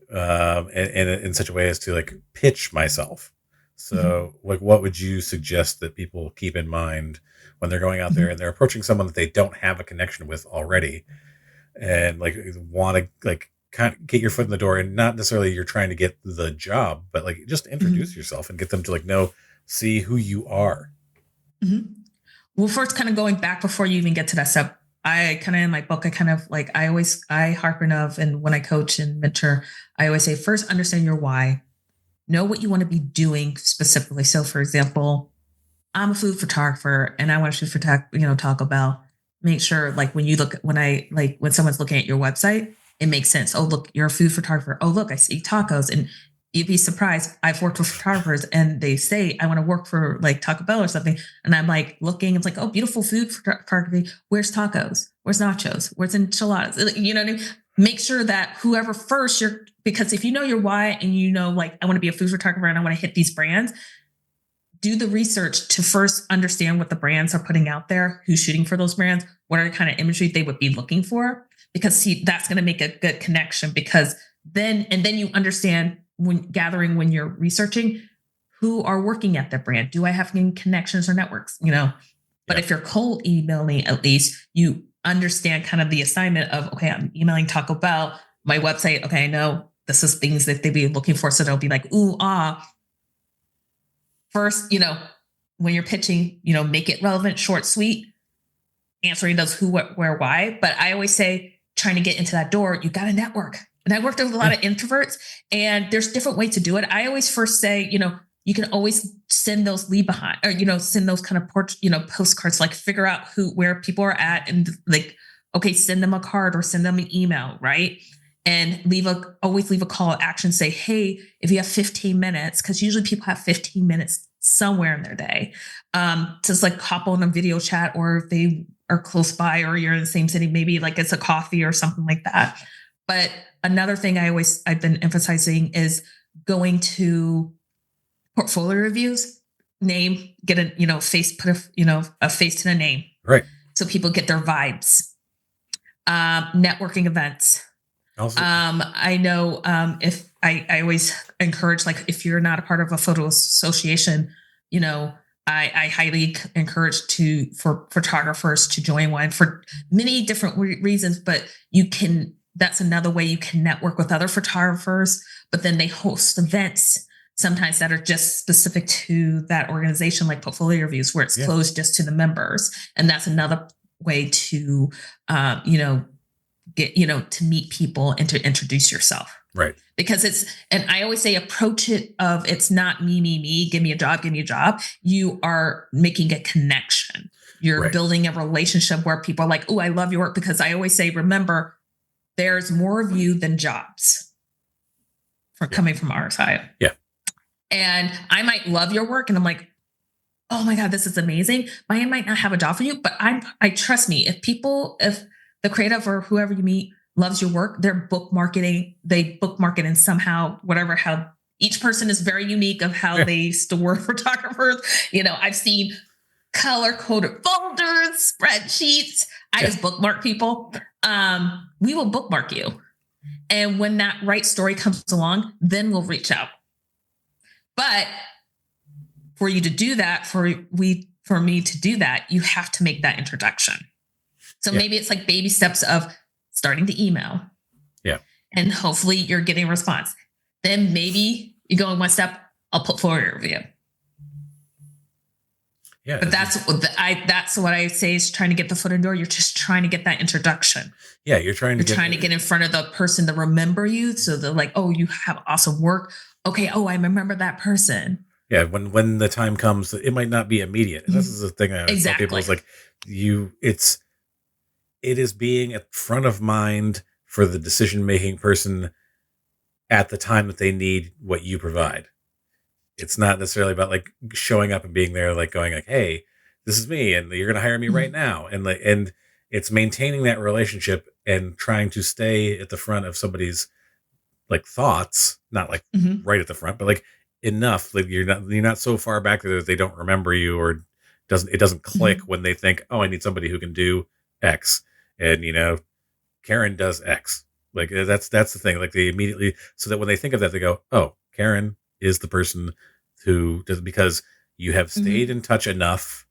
Speaker 1: in such a way as to like pitch myself. So what would you suggest that people keep in mind when they're going out there and they're approaching someone that they don't have a connection with already, and like want to like kind of get your foot in the door, and not necessarily you're trying to get the job, but like just introduce yourself and get them to like see who you are.
Speaker 2: Well, first, kind of going back before you even get to that step, I kind of, in my book, I harpen of, and when I coach and mentor, I always say, first, understand your why, know what you want to be doing specifically. So for example, I'm a food photographer and I want to shoot for Taco Bell. Make sure when someone's looking at your website, it makes sense. Oh, look, you're a food photographer. Oh, look, I see tacos. And you'd be surprised. I've worked with photographers and they say, I want to work for like Taco Bell or something. And I'm like looking, it's like, oh, beautiful food photography. Where's tacos? Where's nachos? Where's enchiladas? You know what I mean? Make sure that whoever first because if you know your why and like, I want to be a food photographer and I want to hit these brands, do the research to first understand what the brands are putting out there, who's shooting for those brands, what are the kind of imagery they would be looking for, because that's going to make a good connection. Because then you understand when you're researching who are working at the brand. Do I have any connections or networks? But if you're cold emailing, at least you understand kind of the assignment of, okay, I'm emailing Taco Bell, my website. Okay, I know this is things that they'd be looking for. So they'll be like, ooh, First, when you're pitching, make it relevant, short, sweet, answering those who, what, where, why. But I always say, trying to get into that door, you got to network. And I worked with a lot of introverts, and there's different ways to do it. I always first say, you can always send those leave behind, or, send those kind of postcards, like figure out where people are at, and like, okay, send them a card or send them an email, right? And always leave a call to action. Say, hey, if you have 15 minutes, because usually people have 15 minutes somewhere in their day, just like hop on a video chat, or if they are close by or you're in the same city, maybe like it's a coffee or something like that. But another thing I've been emphasizing is going to portfolio reviews, get a face, put a face to the name.
Speaker 1: Right.
Speaker 2: So people get their vibes. Networking events. Also, I know if I always encourage, like, if you're not a part of a photo association, I highly encourage for photographers to join one for many different reasons, but that's another way you can network with other photographers. But then they host events sometimes that are just specific to that organization, like portfolio reviews, where it's closed just to the members. And that's another way to, get, to meet people and to introduce yourself.
Speaker 1: Right.
Speaker 2: Because and I always say, approach it of, it's not me, give me a job. You are making a connection. You're building a relationship where people are like, oh, I love your work. Because I always say, remember, there's more of you than jobs coming from our side.
Speaker 1: Yeah.
Speaker 2: And I might love your work and I'm like, oh my God, this is amazing. I might not have a job for you, but I trust me. If the creative or whoever you meet loves your work, they bookmark it in somehow, how each person is very unique of how they store photographers. I've seen color coded folders, spreadsheets. I just bookmark people. We will bookmark you. And when that right story comes along, then we'll reach out. But for you to do that, for me to do that, you have to make that introduction. So maybe it's like baby steps of starting the email.
Speaker 1: Yeah.
Speaker 2: And hopefully you're getting a response. Then maybe you go in one step, I'll put forward a review.
Speaker 1: Yeah.
Speaker 2: But that's what I say is trying to get the foot in the door. You're just trying to get that introduction.
Speaker 1: Yeah. You're trying to
Speaker 2: You're trying to get in front of the person to remember you. So they're like, oh, you have awesome work. Okay. Oh, I remember that person.
Speaker 1: Yeah. When the time comes, it might not be immediate. And this is the thing I always tell people
Speaker 2: Exactly.
Speaker 1: is like, it is being at front of mind for the decision-making person at the time that they need what you provide. It's not necessarily about like showing up and being there, like going like, hey, this is me and you're going to hire me right now. And it's maintaining that relationship and trying to stay at the front of somebody's like thoughts, not like right at the front, but like enough, like you're not so far back that they don't remember you, or it doesn't click when they think, oh, I need somebody who can do X. And Karen does X. Like that's the thing. Like they immediately, so that when they think of that, they go, oh, Karen is the person who does, because you have stayed in touch enough.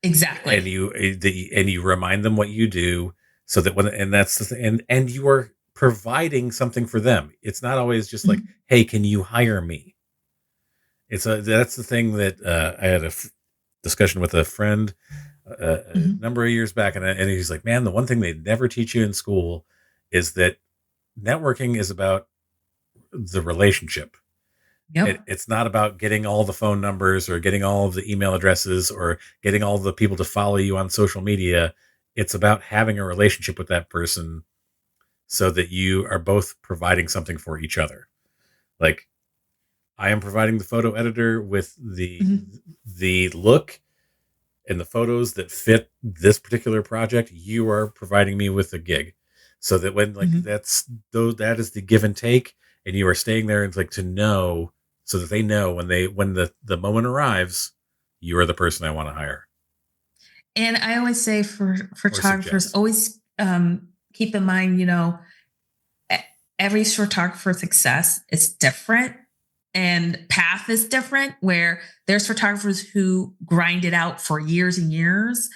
Speaker 2: Exactly.
Speaker 1: And you remind them what you do, so that and that's the thing, and you are providing something for them. It's not always just like, hey, can you hire me? That's the thing that I had a discussion with a friend a number of years back, and he's like, man, the one thing they never teach you in school is that networking is about the relationship.
Speaker 2: Yep.
Speaker 1: It's not about getting all the phone numbers or getting all of the email addresses or getting all the people to follow you on social media. It's about having a relationship with that person so that you are both providing something for each other. Like, I am providing the photo editor with the look and the photos that fit this particular project. You are providing me with a gig, so that when like that is the give and take, and you are staying there and like to know, so that they know when the moment arrives, you are the person I want to hire.
Speaker 2: And I always say for photographers, always keep in mind, every photographer success is different and path is different, where there's photographers who grind it out for years and years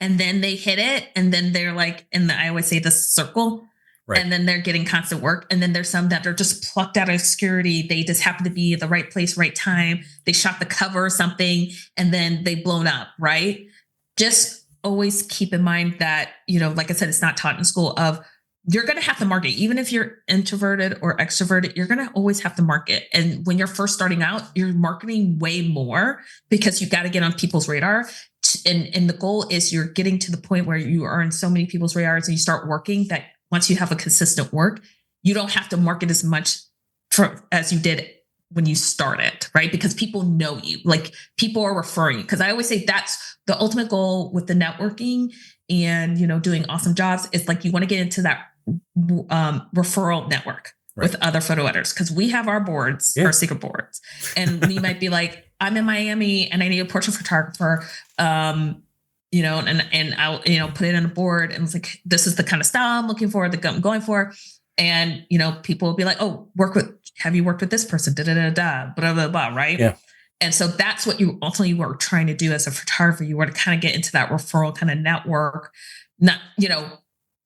Speaker 2: and then they hit it, and then they're like I always say the circle. Right. And then they're getting constant work. And then there's some that are just plucked out of obscurity. They just happen to be at the right place, right time. They shot the cover or something, and then they blown up, right? Just always keep in mind that, like I said, it's not taught in school of you're going to have to market. Even if you're introverted or extroverted, you're going to always have to market. And when you're first starting out, you're marketing way more because you got to get on people's radar. And the goal is you're getting to the point where you are in so many people's radars and you start working that once you have a consistent work, you don't have to market as much as you did when you started, right? Because people know you, like people are referring you. Because I always say that's the ultimate goal with the networking and, doing awesome jobs. It's like you want to get into that referral network with other photo editors, because we have our boards, our secret boards. And you might be like, I'm in Miami and I need a portrait photographer. And I'll, put it on a board and it's like, this is the kind of style I'm looking for, that I'm going for. And, people will be like, oh, have you worked with this person? Da, da, da, da, blah, blah, blah. Right.
Speaker 1: Yeah.
Speaker 2: And so that's what you ultimately were trying to do as a photographer. You were to kind of get into that referral kind of network,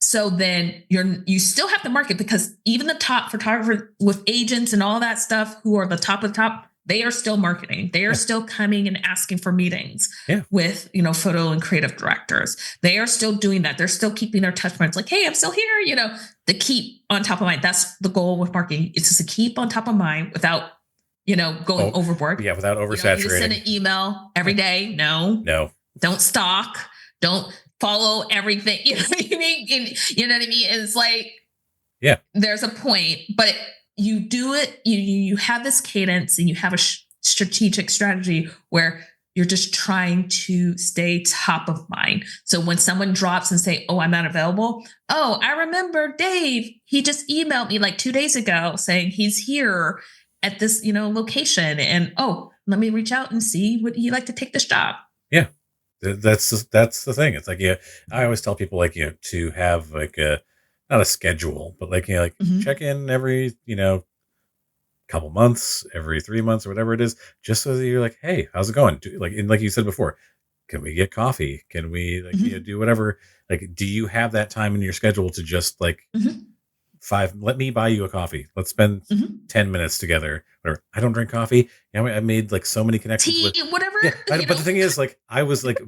Speaker 2: so then you still have to market, because even the top photographers with agents and all that stuff who are the top of the top, they are still marketing. They are still coming and asking for meetings with, photo and creative directors. They are still doing that. They're still keeping their touch points like, hey, I'm still here, to keep on top of mind. That's the goal with marketing. It's just to keep on top of mind without, going overboard.
Speaker 1: Yeah, without oversaturating.
Speaker 2: You send an email every day. No. Don't stalk. Don't follow everything. You know what I mean? You know what I mean? It's like, there's a point, but you do it, you have this cadence and you have a strategic strategy where you're just trying to stay top of mind. So when someone drops and say, oh, I'm not available. Oh, I remember Dave. He just emailed me like 2 days ago saying he's here at this, location. And, oh, let me reach out and see would he like to take this job?
Speaker 1: Yeah. That's the thing. It's like, I always tell people like, to have like not a schedule, but like, check in every, couple months, every 3 months or whatever it is, just so that you're like, hey, how's it going? Like you said before, can we get coffee? Can we do whatever? Like, do you have that time in your schedule to just like let me buy you a coffee. Let's spend
Speaker 2: Mhm.
Speaker 1: 10 minutes together. Whatever. I don't drink coffee. You know, I made like so many connections
Speaker 2: Tea,
Speaker 1: with,
Speaker 2: whatever,
Speaker 1: yeah.
Speaker 2: you
Speaker 1: But
Speaker 2: know.
Speaker 1: the thing is, like, I was like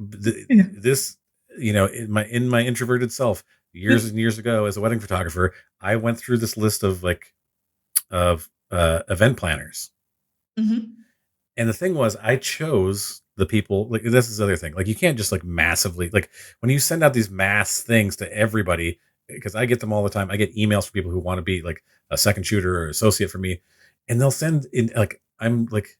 Speaker 2: Yeah.
Speaker 1: this, you know, in my introverted self years and years ago as a wedding photographer, I went through this list of like, of event planners.
Speaker 2: Mhm.
Speaker 1: And the thing was, I chose the people. Like, this is the other thing. Like, you can't just like massively, like, when you send out these mass things to everybody, because I get them all the time. I get emails from people who want to be like a second shooter or associate for me, and they'll send in like, I'm like,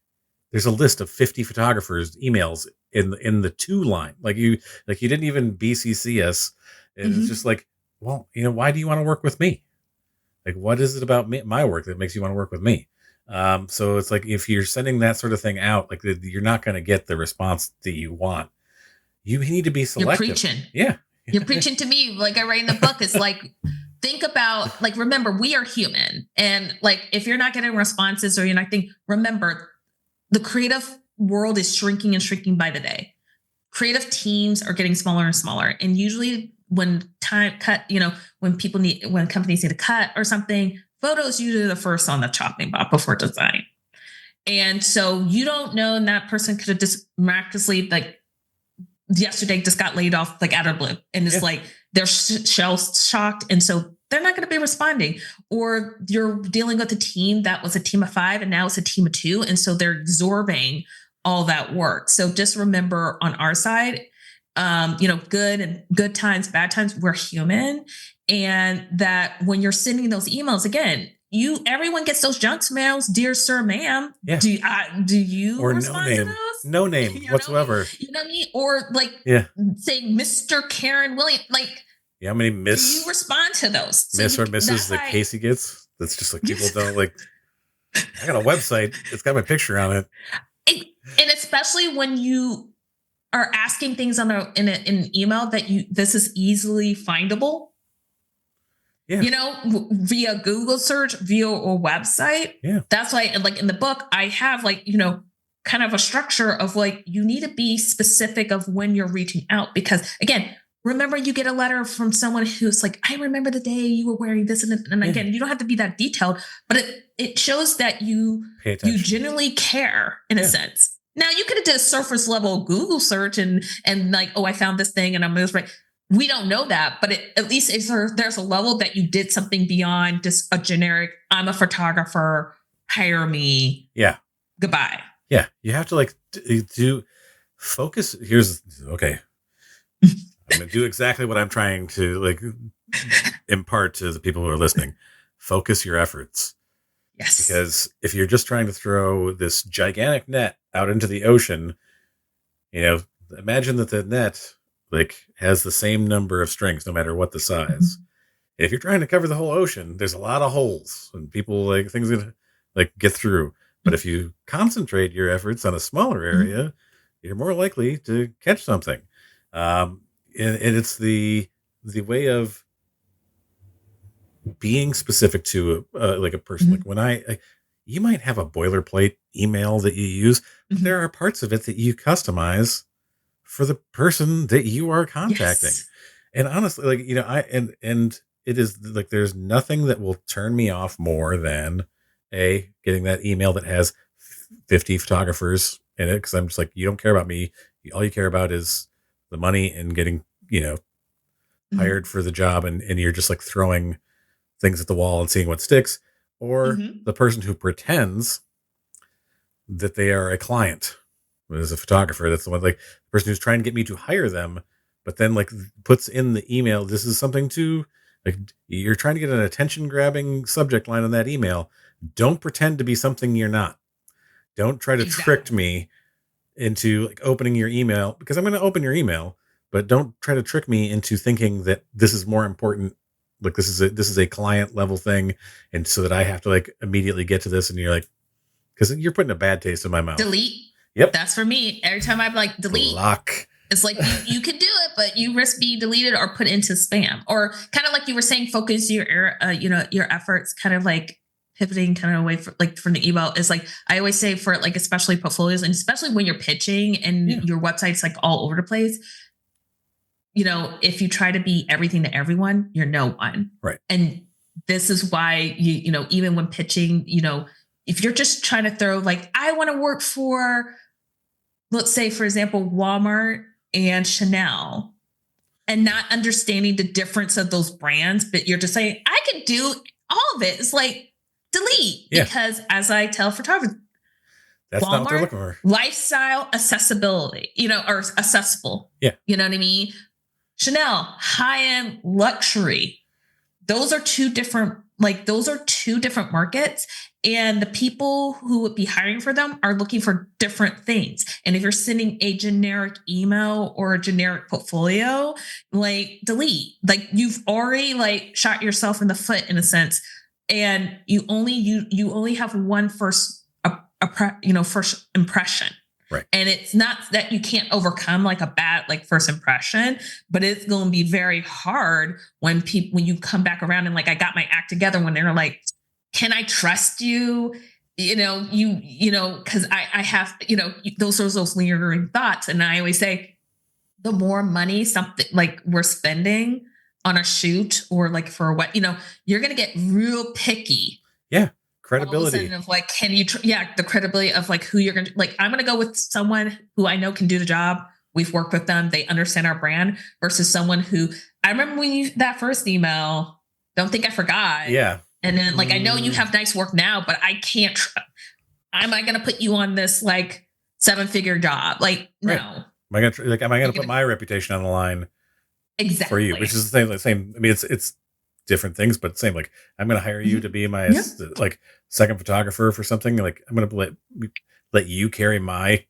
Speaker 1: there's a list of 50 photographers emails in the two line. Like you didn't even BCC us, and it's just
Speaker 2: Mhm.
Speaker 1: like, well, you know, why do you want to work with me? Like, what is it about me, my work that makes you want to work with me? So it's like, if you're sending that sort of thing out, like, you're not going to get the response that you want. You need to be
Speaker 2: You're
Speaker 1: selective.
Speaker 2: preaching.
Speaker 1: Yeah.
Speaker 2: You're preaching to me. Like I write in the book, it's like, think about, like, remember, we are human. And like, if you're not getting responses or you're not thinking, remember, the creative world is shrinking and shrinking by the day. Creative teams are getting smaller and smaller. And usually when time cut, when companies need to cut or something, photos usually the first on the chopping block before design. And so you don't know, and that person could have just miraculously, like, yesterday just got laid off like out of blue, and it's
Speaker 1: Yeah.
Speaker 2: like they're shell shocked, and so they're not going to be responding. Or you're dealing with a team that was a team of 5 and now it's a team of 2, and so they're absorbing all that work. So just remember, on our side, good times, bad times, we're human. And that when you're sending those emails, again, everyone gets those junk mails, dear sir, ma'am.
Speaker 1: Yeah.
Speaker 2: Do you
Speaker 1: Or no
Speaker 2: respond to
Speaker 1: name, no
Speaker 2: those?
Speaker 1: name whatsoever.
Speaker 2: You know what I mean? Or like,
Speaker 1: Yeah.
Speaker 2: say Mr. Karen William, like,
Speaker 1: Yeah. How many
Speaker 2: do you respond to those?
Speaker 1: Miss or Mrs.
Speaker 2: That's
Speaker 1: that
Speaker 2: why.
Speaker 1: Casey gets? That's just like, people don't like, I got a website. It's got my picture on it.
Speaker 2: And especially when you are asking things in an email that this is easily findable.
Speaker 1: Yeah.
Speaker 2: Via Google search, via a website.
Speaker 1: Yeah.
Speaker 2: That's why, like, in the book, I have, like, kind of a structure of, like, you need to be specific of when you're reaching out, because again, remember, you get a letter from someone who's like, I remember the day you were wearing this, and again, you don't have to be that detailed, but it shows that you genuinely care, in a sense. Now, you could have did a surface level Google search and like, oh, I found this thing and I'm just right. We don't know that, but at least there's a level that you did something beyond just a generic, I'm a photographer, hire me.
Speaker 1: Yeah.
Speaker 2: Goodbye.
Speaker 1: Yeah. You have to like do focus. Okay. I'm going to do exactly what I'm trying to like impart to the people who are listening. Focus your efforts.
Speaker 2: Yes.
Speaker 1: Because if you're just trying to throw this gigantic net out into the ocean, imagine that the net like has the same number of strings, no matter what the size. Mm-hmm. If you're trying to cover the whole ocean, there's a lot of holes and people like things gonna like get through. But if you concentrate your efforts on a smaller area, mm-hmm. you're more likely to catch something. And it's the way of being specific to like a person. Mm-hmm. Like when you might have a boilerplate email that you use, but mm-hmm. there are parts of it that you customize for the person that you are contacting. Yes. And honestly, like, and it is like, there's nothing that will turn me off more than getting that email that has 50 photographers in it. Cause I'm just like, you don't care about me. All you care about is the money and getting, mm-hmm. hired for the job. And you're just like throwing things at the wall and seeing what sticks, or mm-hmm. the person who pretends that they are a client as a photographer. That's the one, like, the person who's trying to get me to hire them, but then like puts in the email, this is something to, like, you're trying to get an attention grabbing subject line on that email. Don't pretend to be something you're not. Don't try to trick me into like opening your email, because I'm going to open your email, but don't try to trick me into thinking that this is more important. Like, this is a client level thing. And so that I have to like immediately get to this. And you're like, because you're putting a bad taste in my mouth.
Speaker 2: Delete.
Speaker 1: Yep.
Speaker 2: That's for me. Every time I'm like, delete.
Speaker 1: Block.
Speaker 2: It's like, you can do it, but you risk being deleted or put into spam. Or kind of like you were saying, focus your efforts, kind of like pivoting kind of away from the email. Is like, I always say, for like, especially portfolios, and especially when you're pitching and your website's like all over the place, if you try to be everything to everyone, you're no one.
Speaker 1: Right.
Speaker 2: And this is why even when pitching, if you're just trying to throw like, I want to work for, let's say, for example, Walmart and Chanel, and not understanding the difference of those brands, but you're just saying, I can do all of it. It's like, delete. Yeah. Because as I tell photographers,
Speaker 1: that's
Speaker 2: Walmart,
Speaker 1: not what they're looking for.
Speaker 2: Lifestyle accessibility, or accessible.
Speaker 1: Yeah.
Speaker 2: You know what I mean? Chanel, high-end luxury. Those are two different markets. And the people who would be hiring for them are looking for different things. And if you're sending a generic email or a generic portfolio, like, delete. Like, you've already like shot yourself in the foot in a sense. And you only have one first impression.
Speaker 1: Right.
Speaker 2: And it's not that you can't overcome like a bad like first impression, but it's going to be very hard when you come back around and like, I got my act together, when they're like, can I trust you? Because I have, those are those lingering thoughts. And I always say, the more money something like we're spending on a shoot or like for a what, you're going to get real picky.
Speaker 1: Yeah. Credibility
Speaker 2: of like, can you, the credibility of like who you're going to, like, I'm going to go with someone who I know can do the job. We've worked with them. They understand our brand versus someone who, I remember when that first email, don't think I forgot.
Speaker 1: Yeah.
Speaker 2: And then like, I know you have nice work now, but I can't, am I going to put you on this like 7-figure job? Like, no.
Speaker 1: Right. Am I going to put my reputation on the line?
Speaker 2: Exactly.
Speaker 1: For you, which is the same. I mean, it's different things, but same. Like, I'm going to hire you to be my like second photographer for something. Like, I'm going to let you carry my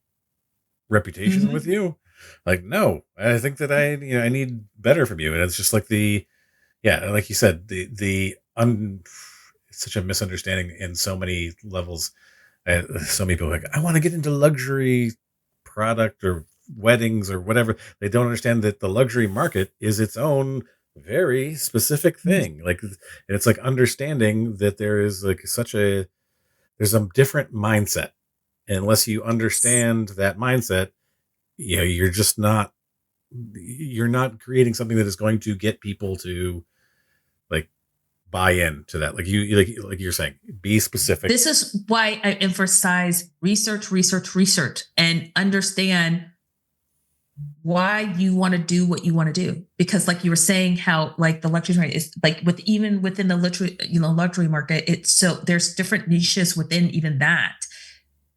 Speaker 1: reputation with you. Like, no, I think that I need better from you. And it's just like like you said, it's such a misunderstanding in so many levels. So many people are like, I want to get into luxury product or weddings or whatever. They don't understand that the luxury market is its own very specific thing. Like, and it's like understanding that there is like there's a different mindset. And unless you understand that mindset, you're not creating something that is going to get people to like buy into that. Like like you're saying, be specific.
Speaker 2: This is why I emphasize research, and understand why you want to do what you want to do. Because like you were saying, how like the luxury market is like even within the luxury market, it's so there's different niches within even that.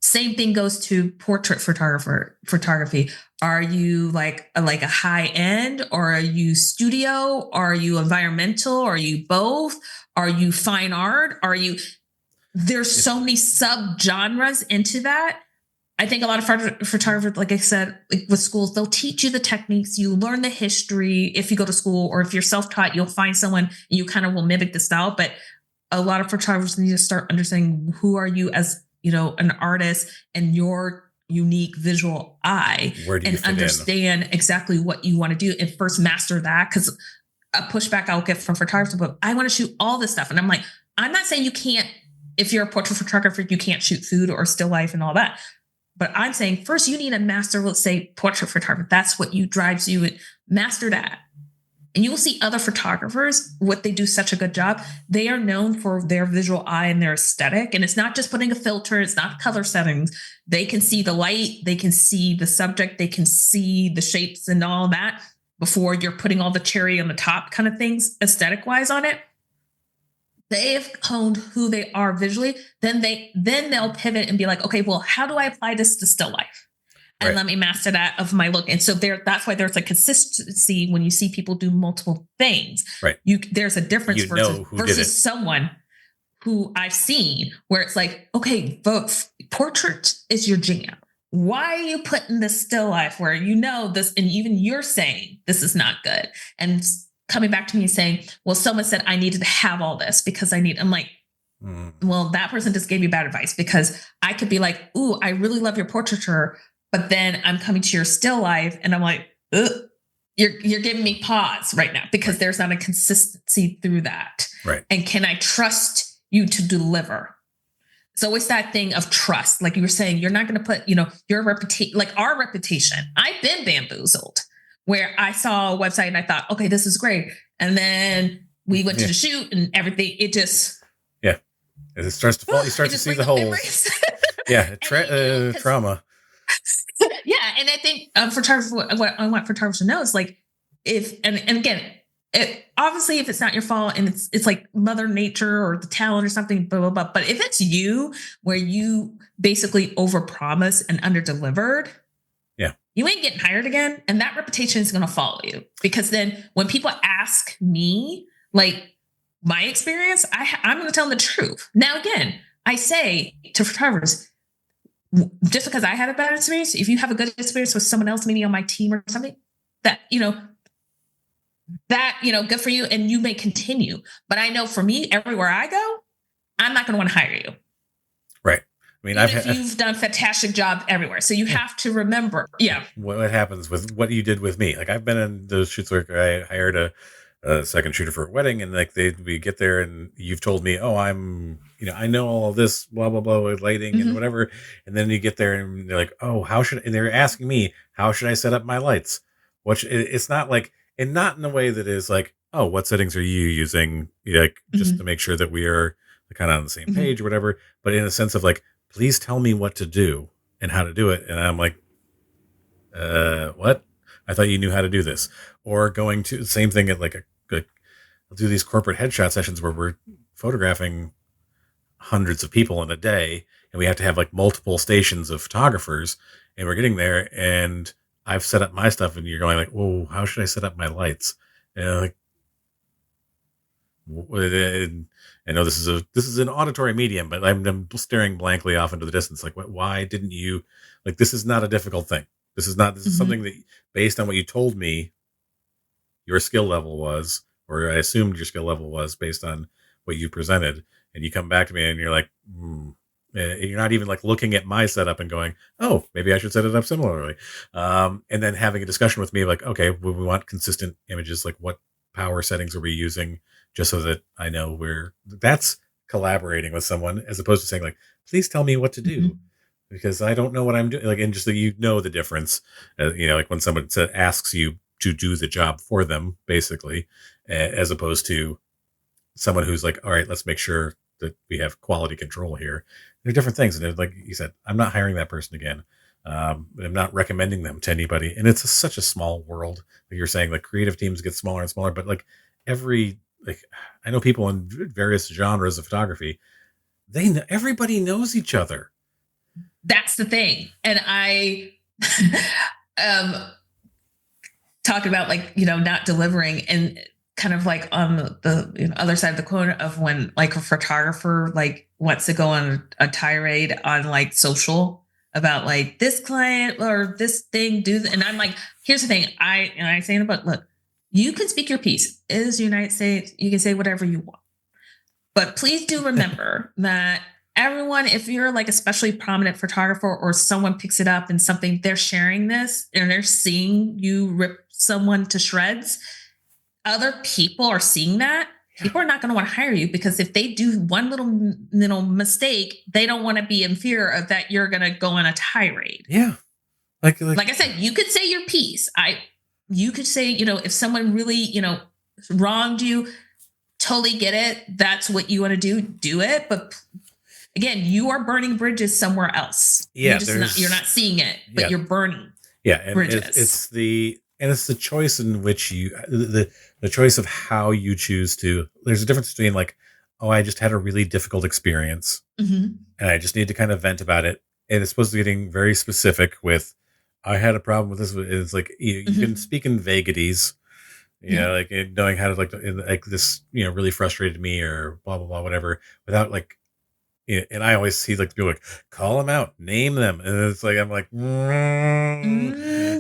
Speaker 2: Same thing goes to portrait photography. Are you like a high end, or are you studio? Are you environmental? Are you both? Are you fine art? There's so many sub genres into that. I think a lot of photographers, like I said, like with schools, they'll teach you the techniques. You learn the history if you go to school, or if you're self-taught, you'll find someone and you kind of will mimic the style. But a lot of photographers need to start understanding who are you as, an artist and your unique visual eye, and understand exactly what you want to do and first master that. Because a pushback I'll get from photographers, but I want to shoot all this stuff. And I'm like, I'm not saying you can't, if you're a portrait photographer, you can't shoot food or still life and all that. But I'm saying first you need a master, let's say portrait photographer. That's what drives you. Master that. And you will see other photographers, what they do such a good job. They are known for their visual eye and their aesthetic. And it's not just putting a filter. It's not color settings. They can see the light. They can see the subject. They can see the shapes and all that before you're putting all the cherry on the top kind of things aesthetic wise on it. They've honed who they are visually. Then they'll pivot and be like, okay, well, how do I apply this to still life? And let me master that of my look. And so that's why there's a consistency when you see people do multiple things.
Speaker 1: Right.
Speaker 2: There's a difference versus someone who I've seen where it's like, okay, portrait is your jam. Why are you putting this still life where this, and even you're saying this is not good? And coming back to me saying, well, someone said I needed to have all this because I'm like, well, that person just gave you bad advice, because I could be like, ooh, I really love your portraiture. But then I'm coming to your still life and I'm like, ugh, you're giving me pause right now because there's not a consistency through that.
Speaker 1: Right.
Speaker 2: And can I trust you to deliver? It's always that thing of trust. Like you were saying, you're not going to put, your reputation, like our reputation. I've been bamboozled where I saw a website and I thought, okay, this is great. And then we went to
Speaker 1: Yeah.
Speaker 2: the shoot and everything. It just,
Speaker 1: Yeah. As it starts to fall, you
Speaker 2: it
Speaker 1: start to
Speaker 2: just
Speaker 1: see
Speaker 2: brings
Speaker 1: the
Speaker 2: up
Speaker 1: holes.
Speaker 2: memories.
Speaker 1: Yeah.
Speaker 2: And because
Speaker 1: Trauma.
Speaker 2: yeah, and I think photographers, what I want photographers to know is like, if and again, obviously if it's not your fault and it's like Mother Nature or the talent or something, blah blah blah. But if it's you, where you basically overpromise and underdelivered,
Speaker 1: Yeah.
Speaker 2: you ain't getting hired again, and that reputation is going to follow you. Because then when people ask me, like my experience, I'm going to tell them the truth. Now again, I say to photographers, just because I had a bad experience, if you have a good experience with someone else, maybe on my team or something, that good for you, and you may continue. But I know for me, everywhere I go, I'm not going to want to hire you,
Speaker 1: Right. I mean,
Speaker 2: even if you've done a fantastic job everywhere. So you have to remember,
Speaker 1: what happens with what you did with me. Like I've been in those shoots where I hired a second shooter for a wedding, and like we get there, and you've told me, oh, I know all of this, blah blah blah, with lighting and whatever, and then you get there and they're like, oh, and they're asking me, how should I set up my lights? It's not like, and not in a way that is like, oh, what settings are you using, like just to make sure that we are kind of on the same page or whatever, but in a sense of like, please tell me what to do and how to do it, and I'm like, what? I thought you knew how to do this. Or going to the same thing at like I'll do these corporate headshot sessions where we're photographing hundreds of people in a day, and we have to have like multiple stations of photographers, and we're getting there, and I've set up my stuff, and you're going like, whoa, how should I set up my lights? And I'm like, I know this is an auditory medium, but I'm staring blankly off into the distance. Like, why didn't you, like, this is not a difficult thing. This is something that, based on what you told me, your skill level was, or I assumed your skill level was based on what you presented. And you come back to me and you're like, you're not even like looking at my setup and going, oh, maybe I should set it up similarly. And then having a discussion with me, like, okay, we want consistent images. Like, what power settings are we using? Just so that I know that's collaborating with someone, as opposed to saying like, please tell me what to do, because I don't know what I'm doing. Like, and just so you know the difference, like when someone asks you to do the job for them, basically, as opposed to someone who's like, all right, let's make sure that we have quality control here. They're different things. And like you said, I'm not hiring that person again. I'm not recommending them to anybody. And it's such a small world. Like you're saying, like creative teams get smaller and smaller, but like I know people in various genres of photography, everybody knows each other.
Speaker 2: That's the thing. And I talking about like, not delivering, and kind of like on the other side of the coin of when like a photographer like wants to go on a tirade on like social about like this client or this thing, and I'm like, here's the thing. I say about, look, you can speak your piece. It is the United States. You can say whatever you want. But please do remember that everyone, if you're like especially prominent photographer or someone picks it up and something, they're sharing this and they're seeing you rip someone to shreds, other people are seeing that. People are not going to want to hire you, because if they do one little mistake, they don't want to be in fear of that you're going to go on a tirade.
Speaker 1: Yeah. Like
Speaker 2: I said, you could say your piece. You could say, if someone really, wronged you, totally get it. That's what you want to do it. But again, you are burning bridges somewhere else.
Speaker 1: Yeah.
Speaker 2: You're not seeing it, but you're burning bridges.
Speaker 1: It's the choice in which the choice of how you choose to. There's a difference between like, oh, I just had a really difficult experience and I just need to kind of vent about it. And it's supposed to be getting very specific with, I had a problem with this. It's like, you can speak in vagaries, like knowing how to like this, really frustrated me or blah, blah, blah, whatever, without like, and I always see like people like, call them out, name them. And it's like, I'm like,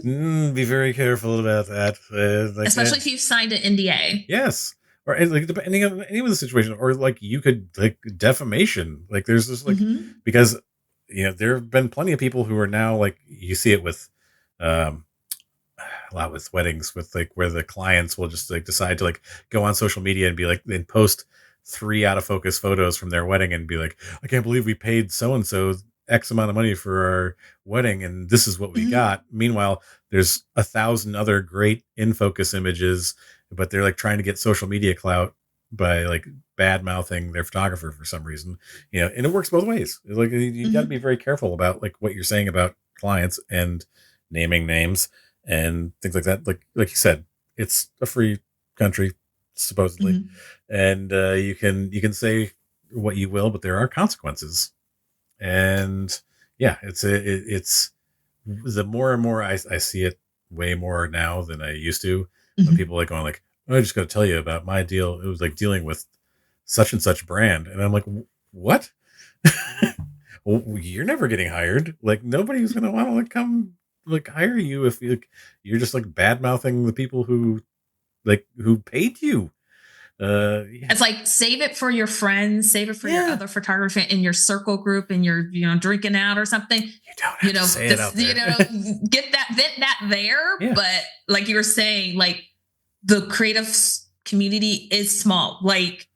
Speaker 1: be very careful about that.
Speaker 2: Especially if you've signed an NDA.
Speaker 1: Yes. Or like depending on any of the situation, or like you could like defamation. Like there's this like, because, there have been plenty of people who are now like, you see it with, a lot with weddings, with like where the clients will just like decide to like go on social media and be like, then post 3 out of focus photos from their wedding and be like, I can't believe we paid so-and-so X amount of money for our wedding, and this is what we got. Meanwhile, there's 1,000 other great in focus images, but they're like trying to get social media clout by like bad mouthing their photographer for some reason, and it works both ways. Like you got to be
Speaker 2: Mhm.
Speaker 1: very careful about like what you're saying about clients and naming names and things like that. Like you said, it's a free country supposedly,
Speaker 2: Mhm.
Speaker 1: and you can say what you will, but there are consequences. And yeah, it's the more and more I see it way more now than I used to. When
Speaker 2: Mhm.
Speaker 1: people like going like, "Oh, I just got to tell you about my deal. It was like dealing with such and such brand," and I'm like, "What? Well, you're never getting hired. Like nobody's gonna want to like come like hire you if you're just like bad mouthing the people who paid you." Yeah,
Speaker 2: It's like save it for your friends, save it for your
Speaker 1: yeah.
Speaker 2: other photographer in your circle group, and you're drinking out or something.
Speaker 1: You don't have to say it
Speaker 2: This,
Speaker 1: out there.
Speaker 2: get that vent that there.
Speaker 1: Yeah,
Speaker 2: But like you were saying, like the creative community is small. Like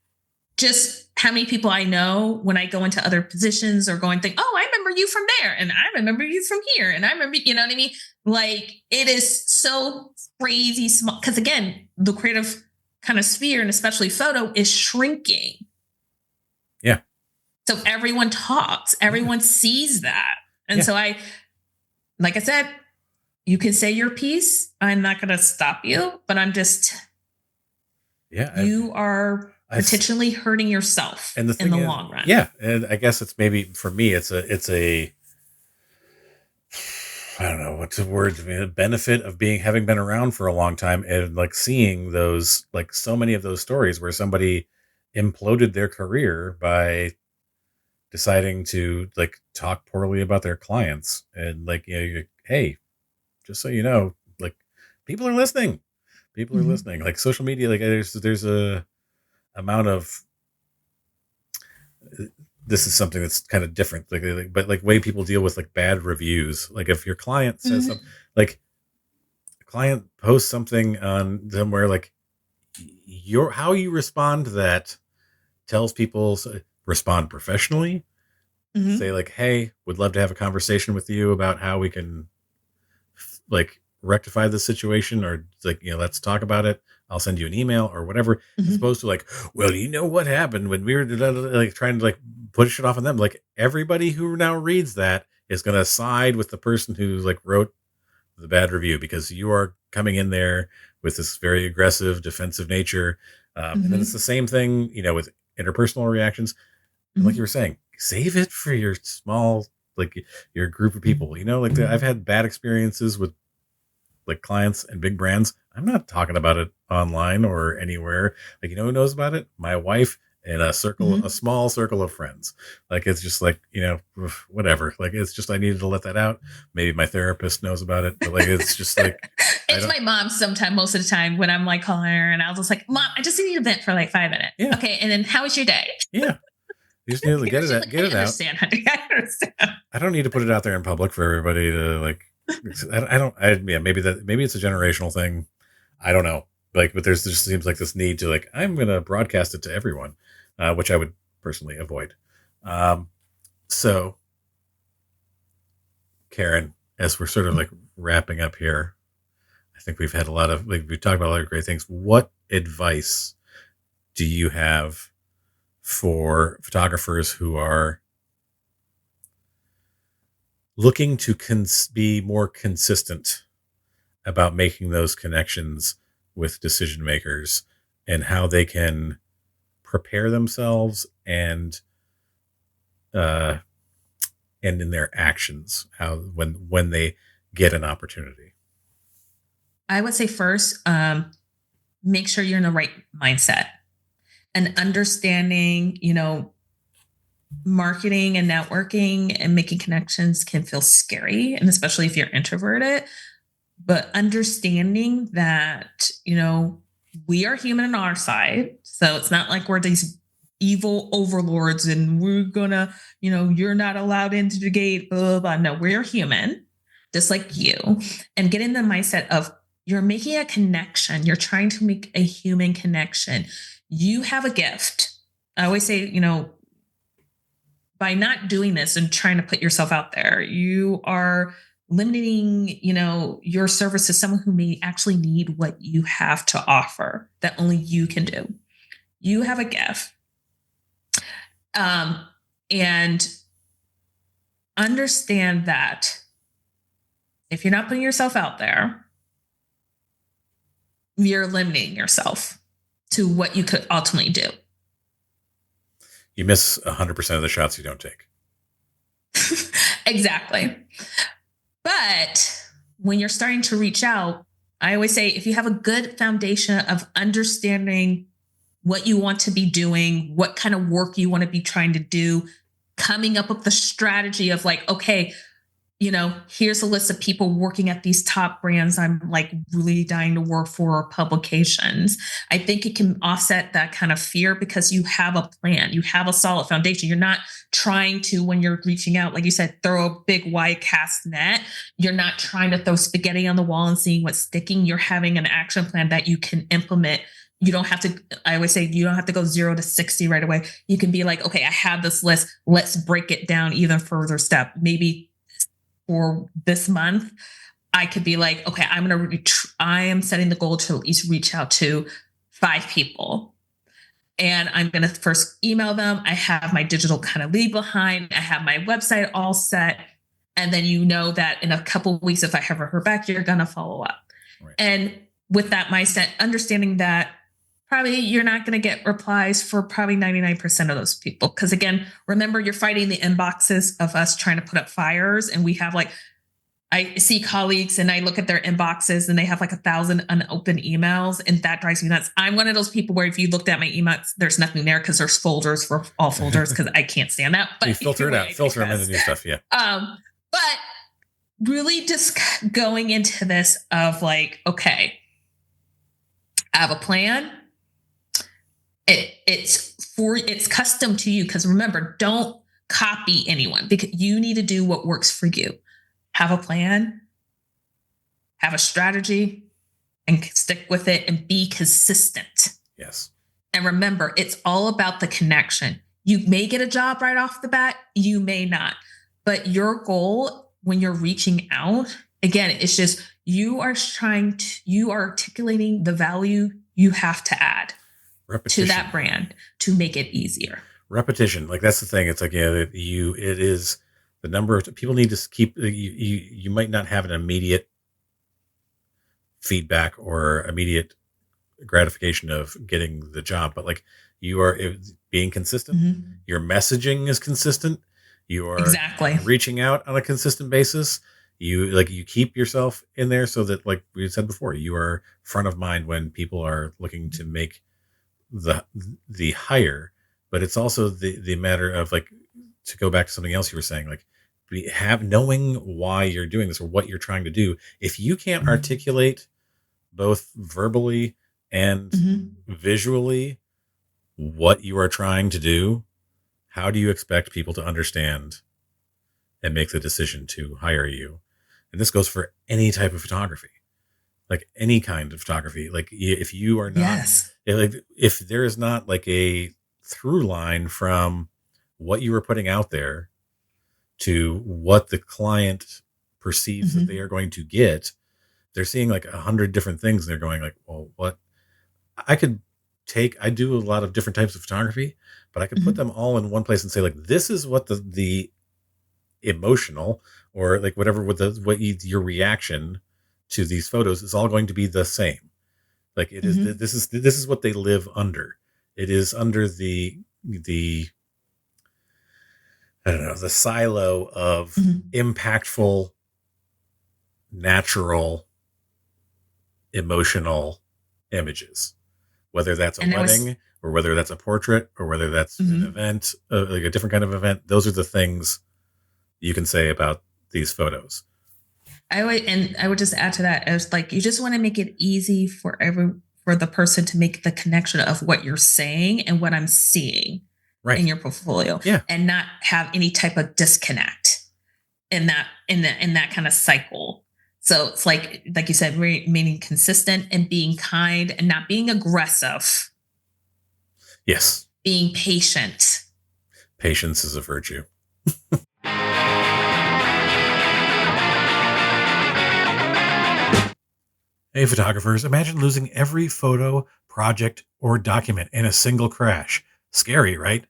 Speaker 2: just how many people I know when I go into other positions or going think, oh, I remember you from there, and I remember you from here, and I remember, you know what I mean? Like it is so crazy small because again, the creative kind of sphere and especially photo is shrinking.
Speaker 1: yeah,
Speaker 2: So everyone talks,
Speaker 1: yeah,
Speaker 2: everyone sees that. And
Speaker 1: yeah,
Speaker 2: so like I said, you can say your piece. I'm not going to stop you, but
Speaker 1: yeah.
Speaker 2: you are
Speaker 1: I've
Speaker 2: potentially hurting yourself
Speaker 1: And the
Speaker 2: in
Speaker 1: thing
Speaker 2: the
Speaker 1: is,
Speaker 2: long run.
Speaker 1: yeah, and I guess it's maybe for me, it's a I don't know what's the word. I mean, the benefit of being having been around for a long time and like seeing those like so many of those stories where somebody imploded their career by deciding to like talk poorly about their clients and like hey, just so you know, like people are listening. People are
Speaker 2: Mhm.
Speaker 1: listening. Like social media, like there's a amount of this is something that's kind of different but like way people deal with like bad reviews, like if your client says something,
Speaker 2: Mhm.
Speaker 1: like a client posts something on somewhere, like your how you respond to that tells people, respond professionally, say
Speaker 2: Mhm.
Speaker 1: like, hey, would love to have a conversation with you about how we can like rectify the situation, or like, let's talk about it. I'll send you an email or whatever, as
Speaker 2: Mhm.
Speaker 1: opposed to like, well, you know what happened when we were like trying to like push it off on them. Like everybody who now reads that is going to side with the person who like wrote the bad review because you are coming in there with this very aggressive defensive nature. And then it's the
Speaker 2: Mhm.
Speaker 1: same thing, with interpersonal reactions. And like you were
Speaker 2: Mhm.
Speaker 1: saying, save it for your small, like your group of people, like I've had bad experiences with like clients and big brands. I'm not talking about it online or anywhere. Like, who knows about it? My wife and a
Speaker 2: Mhm.
Speaker 1: small circle of friends. Like, it's just like, whatever. Like, it's just, I needed to let that out. Maybe my therapist knows about it, but like, it's just like, I
Speaker 2: It's
Speaker 1: don't,
Speaker 2: my mom sometime, most of the time when I'm like calling her and I was just like, Mom, I just need to vent for like 5 minutes.
Speaker 1: yeah,
Speaker 2: Okay. And then how was your day?
Speaker 1: yeah. You just need to get it
Speaker 2: She's
Speaker 1: out,
Speaker 2: like,
Speaker 1: get
Speaker 2: I
Speaker 1: it out.
Speaker 2: understand, honey. I understand.
Speaker 1: I don't need to put it out there in public for everybody to like, I don't, yeah, maybe it's a generational thing. I don't know. Like, but there's just seems like this need to like, I'm going to broadcast it to everyone, which I would personally avoid. Um, so, Karen, as we're sort of like wrapping up here, I think we've had a lot of, like, we've talked about a lot of great things. What advice do you have for photographers who are looking to be more consistent about making those connections with decision makers and how they can prepare themselves uh, and in their actions, how when they get an opportunity?
Speaker 2: I would say first, make sure you're in the right mindset and understanding, marketing and networking and making connections can feel scary. And especially if you're introverted, but understanding that, we are human on our side. So it's not like we're these evil overlords and we're gonna, you're not allowed into the gate, blah, blah, blah. No, we're human, just like you. And get in the mindset of you're making a connection. You're trying to make a human connection. You have a gift. I always say, by not doing this and trying to put yourself out there, you are limiting, your service to someone who may actually need what you have to offer that only you can do. You have a gift. And understand that if you're not putting yourself out there, you're limiting yourself to what you could ultimately do.
Speaker 1: You miss 100% of the shots you don't take.
Speaker 2: Exactly. But when you're starting to reach out, I always say if you have a good foundation of understanding what you want to be doing, what kind of work you want to be trying to do, coming up with the strategy of like, okay, here's a list of people working at these top brands I'm like really dying to work for, or publications. I think it can offset that kind of fear because you have a plan, you have a solid foundation. You're not trying to, when you're reaching out, like you said, throw a big wide cast net. You're not trying to throw spaghetti on the wall and seeing what's sticking. You're having an action plan that you can implement. You don't have to, I always say, you don't have to go 0 to 60 right away. You can be like, okay, I have this list. Let's break it down even further step. Maybe for this month, I could be like, okay, I am setting the goal to at least reach out to 5 people. And I'm going to first email them. I have my digital kind of leave behind. I have my website all set. And then that in a couple of weeks, if I haven't heard back, you're going to follow up.
Speaker 1: Right.
Speaker 2: And with that mindset, understanding that probably you're not going to get replies for probably 99% of those people. Because again, remember, you're fighting the inboxes of us trying to put up fires. And we have I see colleagues and I look at their inboxes and they have 1,000 unopened emails. And that drives me nuts. I'm one of those people where if you looked at my emails, there's nothing there because there's folders for all folders because I can't stand that. But
Speaker 1: you filter it out, filter them into new stuff. Yeah.
Speaker 2: But really just going into this of okay, I have a plan. It's custom to you, because remember, don't copy anyone, because you need to do what works for you. Have a plan, have a strategy, and stick with it and be consistent.
Speaker 1: Yes.
Speaker 2: And remember, it's all about the connection. You may get a job right off the bat, you may not, but your goal when you're reaching out, again, it's just you are articulating the value you have to add to that brand to make it easier.
Speaker 1: Repetition. That's the thing. It's it is the number of people need to keep, you might not have an immediate feedback or immediate gratification of getting the job, but you are being consistent. Mm-hmm. Your messaging is consistent. You are exactly reaching out on a consistent basis. You keep yourself in there so that, like we said before, you are front of mind when people are looking to make the hire. But it's also the matter of to go back to something else you were saying, knowing why you're doing this or what you're trying to do. If you can't articulate both verbally and visually what you are trying to do, how do you expect people to understand and make the decision to hire you? And this goes for any type of photography, any kind of photography. If you are not, yes. if there is not a through line from what you are putting out there to what the client perceives that they are going to get, they're seeing 100 different things. And they're going well, what I do a lot of different types of photography, but I could put them all in one place and say this is what the emotional or whatever your reaction to these photos is all going to be the same. It is, this is what they live under. It is under the I don't know, the silo of impactful, natural, emotional images, whether that's a wedding or whether that's a portrait or whether that's an event, a different kind of event. Those are the things you can say about these photos.
Speaker 2: I would just add to that as you just want to make it easy for the person to make the connection of what you're saying and what I'm seeing in your portfolio, and not have any type of disconnect in that kind of cycle. So it's like you said, remaining consistent and being kind and not being aggressive.
Speaker 1: Yes.
Speaker 2: Being patient.
Speaker 1: Patience is a virtue. Hey, photographers, imagine losing every photo, project, or document in a single crash. Scary, right?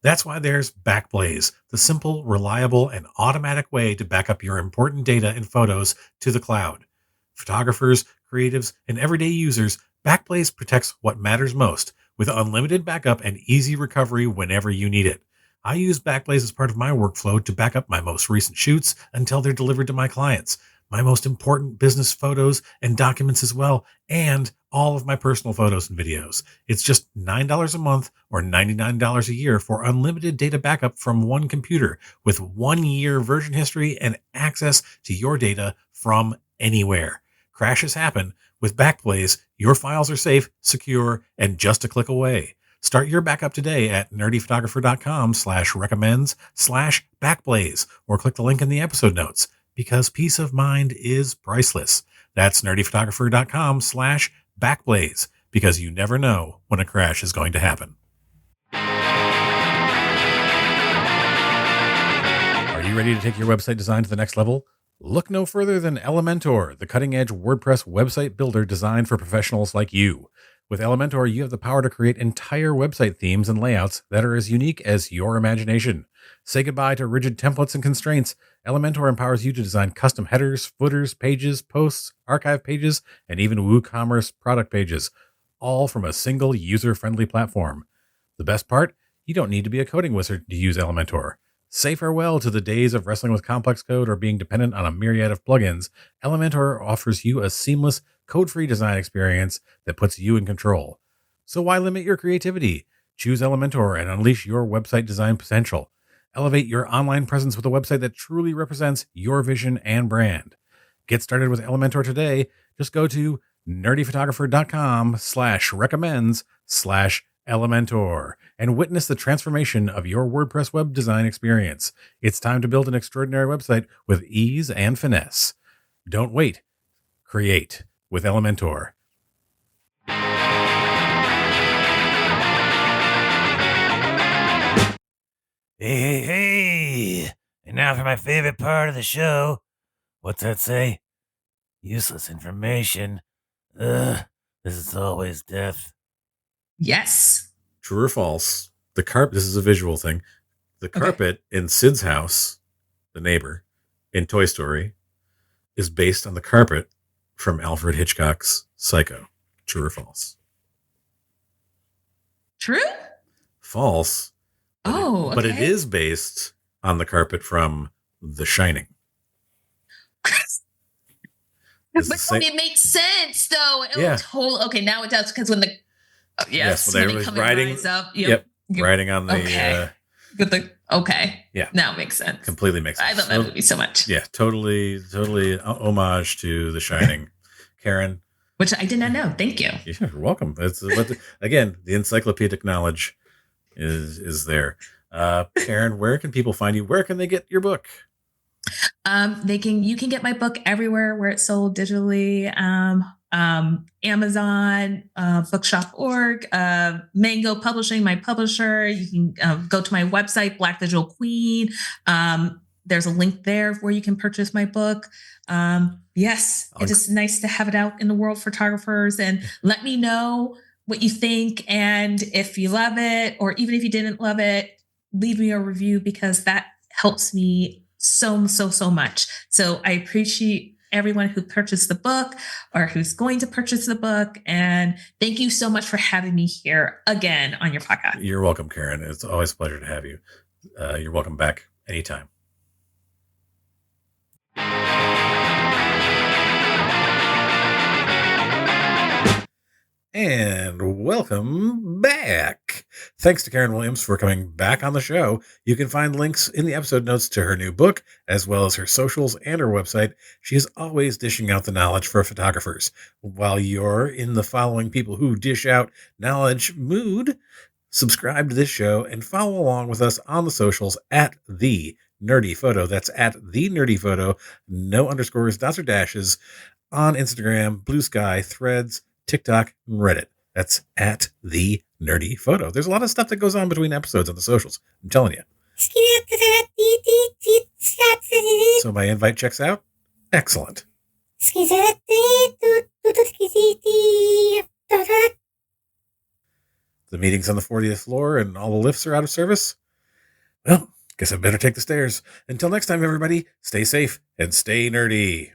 Speaker 1: That's why there's Backblaze, the simple, reliable, and automatic way to back up your important data and photos to the cloud. Photographers, creatives, and everyday users, Backblaze protects what matters most with unlimited backup and easy recovery whenever you need it. I use Backblaze as part of my workflow to back up my most recent shoots until they're delivered to my clients, my most important business photos and documents as well, and all of my personal photos and videos. It's just $9 a month or $99 a year for unlimited data backup from one computer with 1 year version history and access to your data from anywhere. Crashes happen. With Backblaze, your files are safe, secure, and just a click away. Start your backup today at nerdyphotographer.com/recommends/backblaze or click the link in the episode notes, because peace of mind is priceless. That's nerdyphotographer.com/backblaze, because you never know when a crash is going to happen. Are you ready to take your website design to the next level? Look no further than Elementor, the cutting-edge WordPress website builder designed for professionals like you. With Elementor, you have the power to create entire website themes and layouts that are as unique as your imagination. Say goodbye to rigid templates and constraints. Elementor empowers you to design custom headers, footers, pages, posts, archive pages, and even WooCommerce product pages, all from a single user-friendly platform. The best part? You don't need to be a coding wizard to use Elementor. Say farewell to the days of wrestling with complex code or being dependent on a myriad of plugins. Elementor offers you a seamless, code-free design experience that puts you in control. So why limit your creativity? Choose Elementor and unleash your website design potential. Elevate your online presence with a website that truly represents your vision and brand. Get started with Elementor today. Just go to nerdyphotographer.com/recommends/Elementor and witness the transformation of your WordPress web design experience. It's time to build an extraordinary website with ease and finesse. Don't wait. Create with Elementor.
Speaker 3: Hey, hey, hey! And now for my favorite part of the show. What's that say? Useless information. This is always death.
Speaker 2: Yes.
Speaker 1: True or false? This is a visual thing. The carpet in Sid's house, the neighbor, in Toy Story, is based on the carpet from Alfred Hitchcock's Psycho. True or false?
Speaker 2: True?
Speaker 1: False. But it is based on the carpet from The Shining.
Speaker 2: But it makes sense, though.
Speaker 1: Yeah.
Speaker 2: Okay, now it does, because when the
Speaker 1: when they were riding
Speaker 2: up,
Speaker 1: riding on the
Speaker 2: yeah, now it makes sense.
Speaker 1: Completely makes sense.
Speaker 2: I love that movie so much.
Speaker 1: Yeah, totally homage to The Shining. Karen,
Speaker 2: which I did not know. Thank you.
Speaker 1: Yeah, you're welcome. Again, the encyclopedic knowledge is there. Karen, where can people find you? Where can they get your book?
Speaker 2: You can get my book everywhere where it's sold digitally. Amazon, bookshop.org, Mango Publishing, my publisher. You can go to my website, Black Digital Queen. There's a link there where you can purchase my book. Yes, it's just nice to have it out in the world, photographers, and let me know what you think. And if you love it, or even if you didn't love it, leave me a review, because that helps me so much. So I appreciate everyone who purchased the book or who's going to purchase the book. And thank you so much for having me here again on your podcast.
Speaker 1: You're welcome, Karen. It's always a pleasure to have you. You're welcome back anytime. And welcome back. Thanks to Karen Williams for coming back on the show. You can find links in the episode notes to her new book, as well as her socials and her website. She is always dishing out the knowledge for photographers. While you're in the following people who dish out knowledge mood, subscribe to this show and follow along with us on the socials at The Nerdy Photo. That's at The Nerdy Photo. No underscores, dots, or dashes on Instagram, Blue Sky, Threads, TikTok, and Reddit. That's at The Nerdy Photo. There's a lot of stuff that goes on between episodes on the socials. I'm telling you. So my invite checks out? Excellent. The meeting's on the 40th floor and all the lifts are out of service. Well, guess I better take the stairs. Until next time, everybody, stay safe and stay nerdy.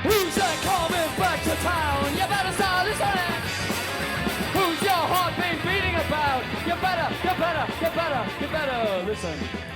Speaker 4: Who's that coming back to town? You better start listening. Who's your heart been beating about? You better listen.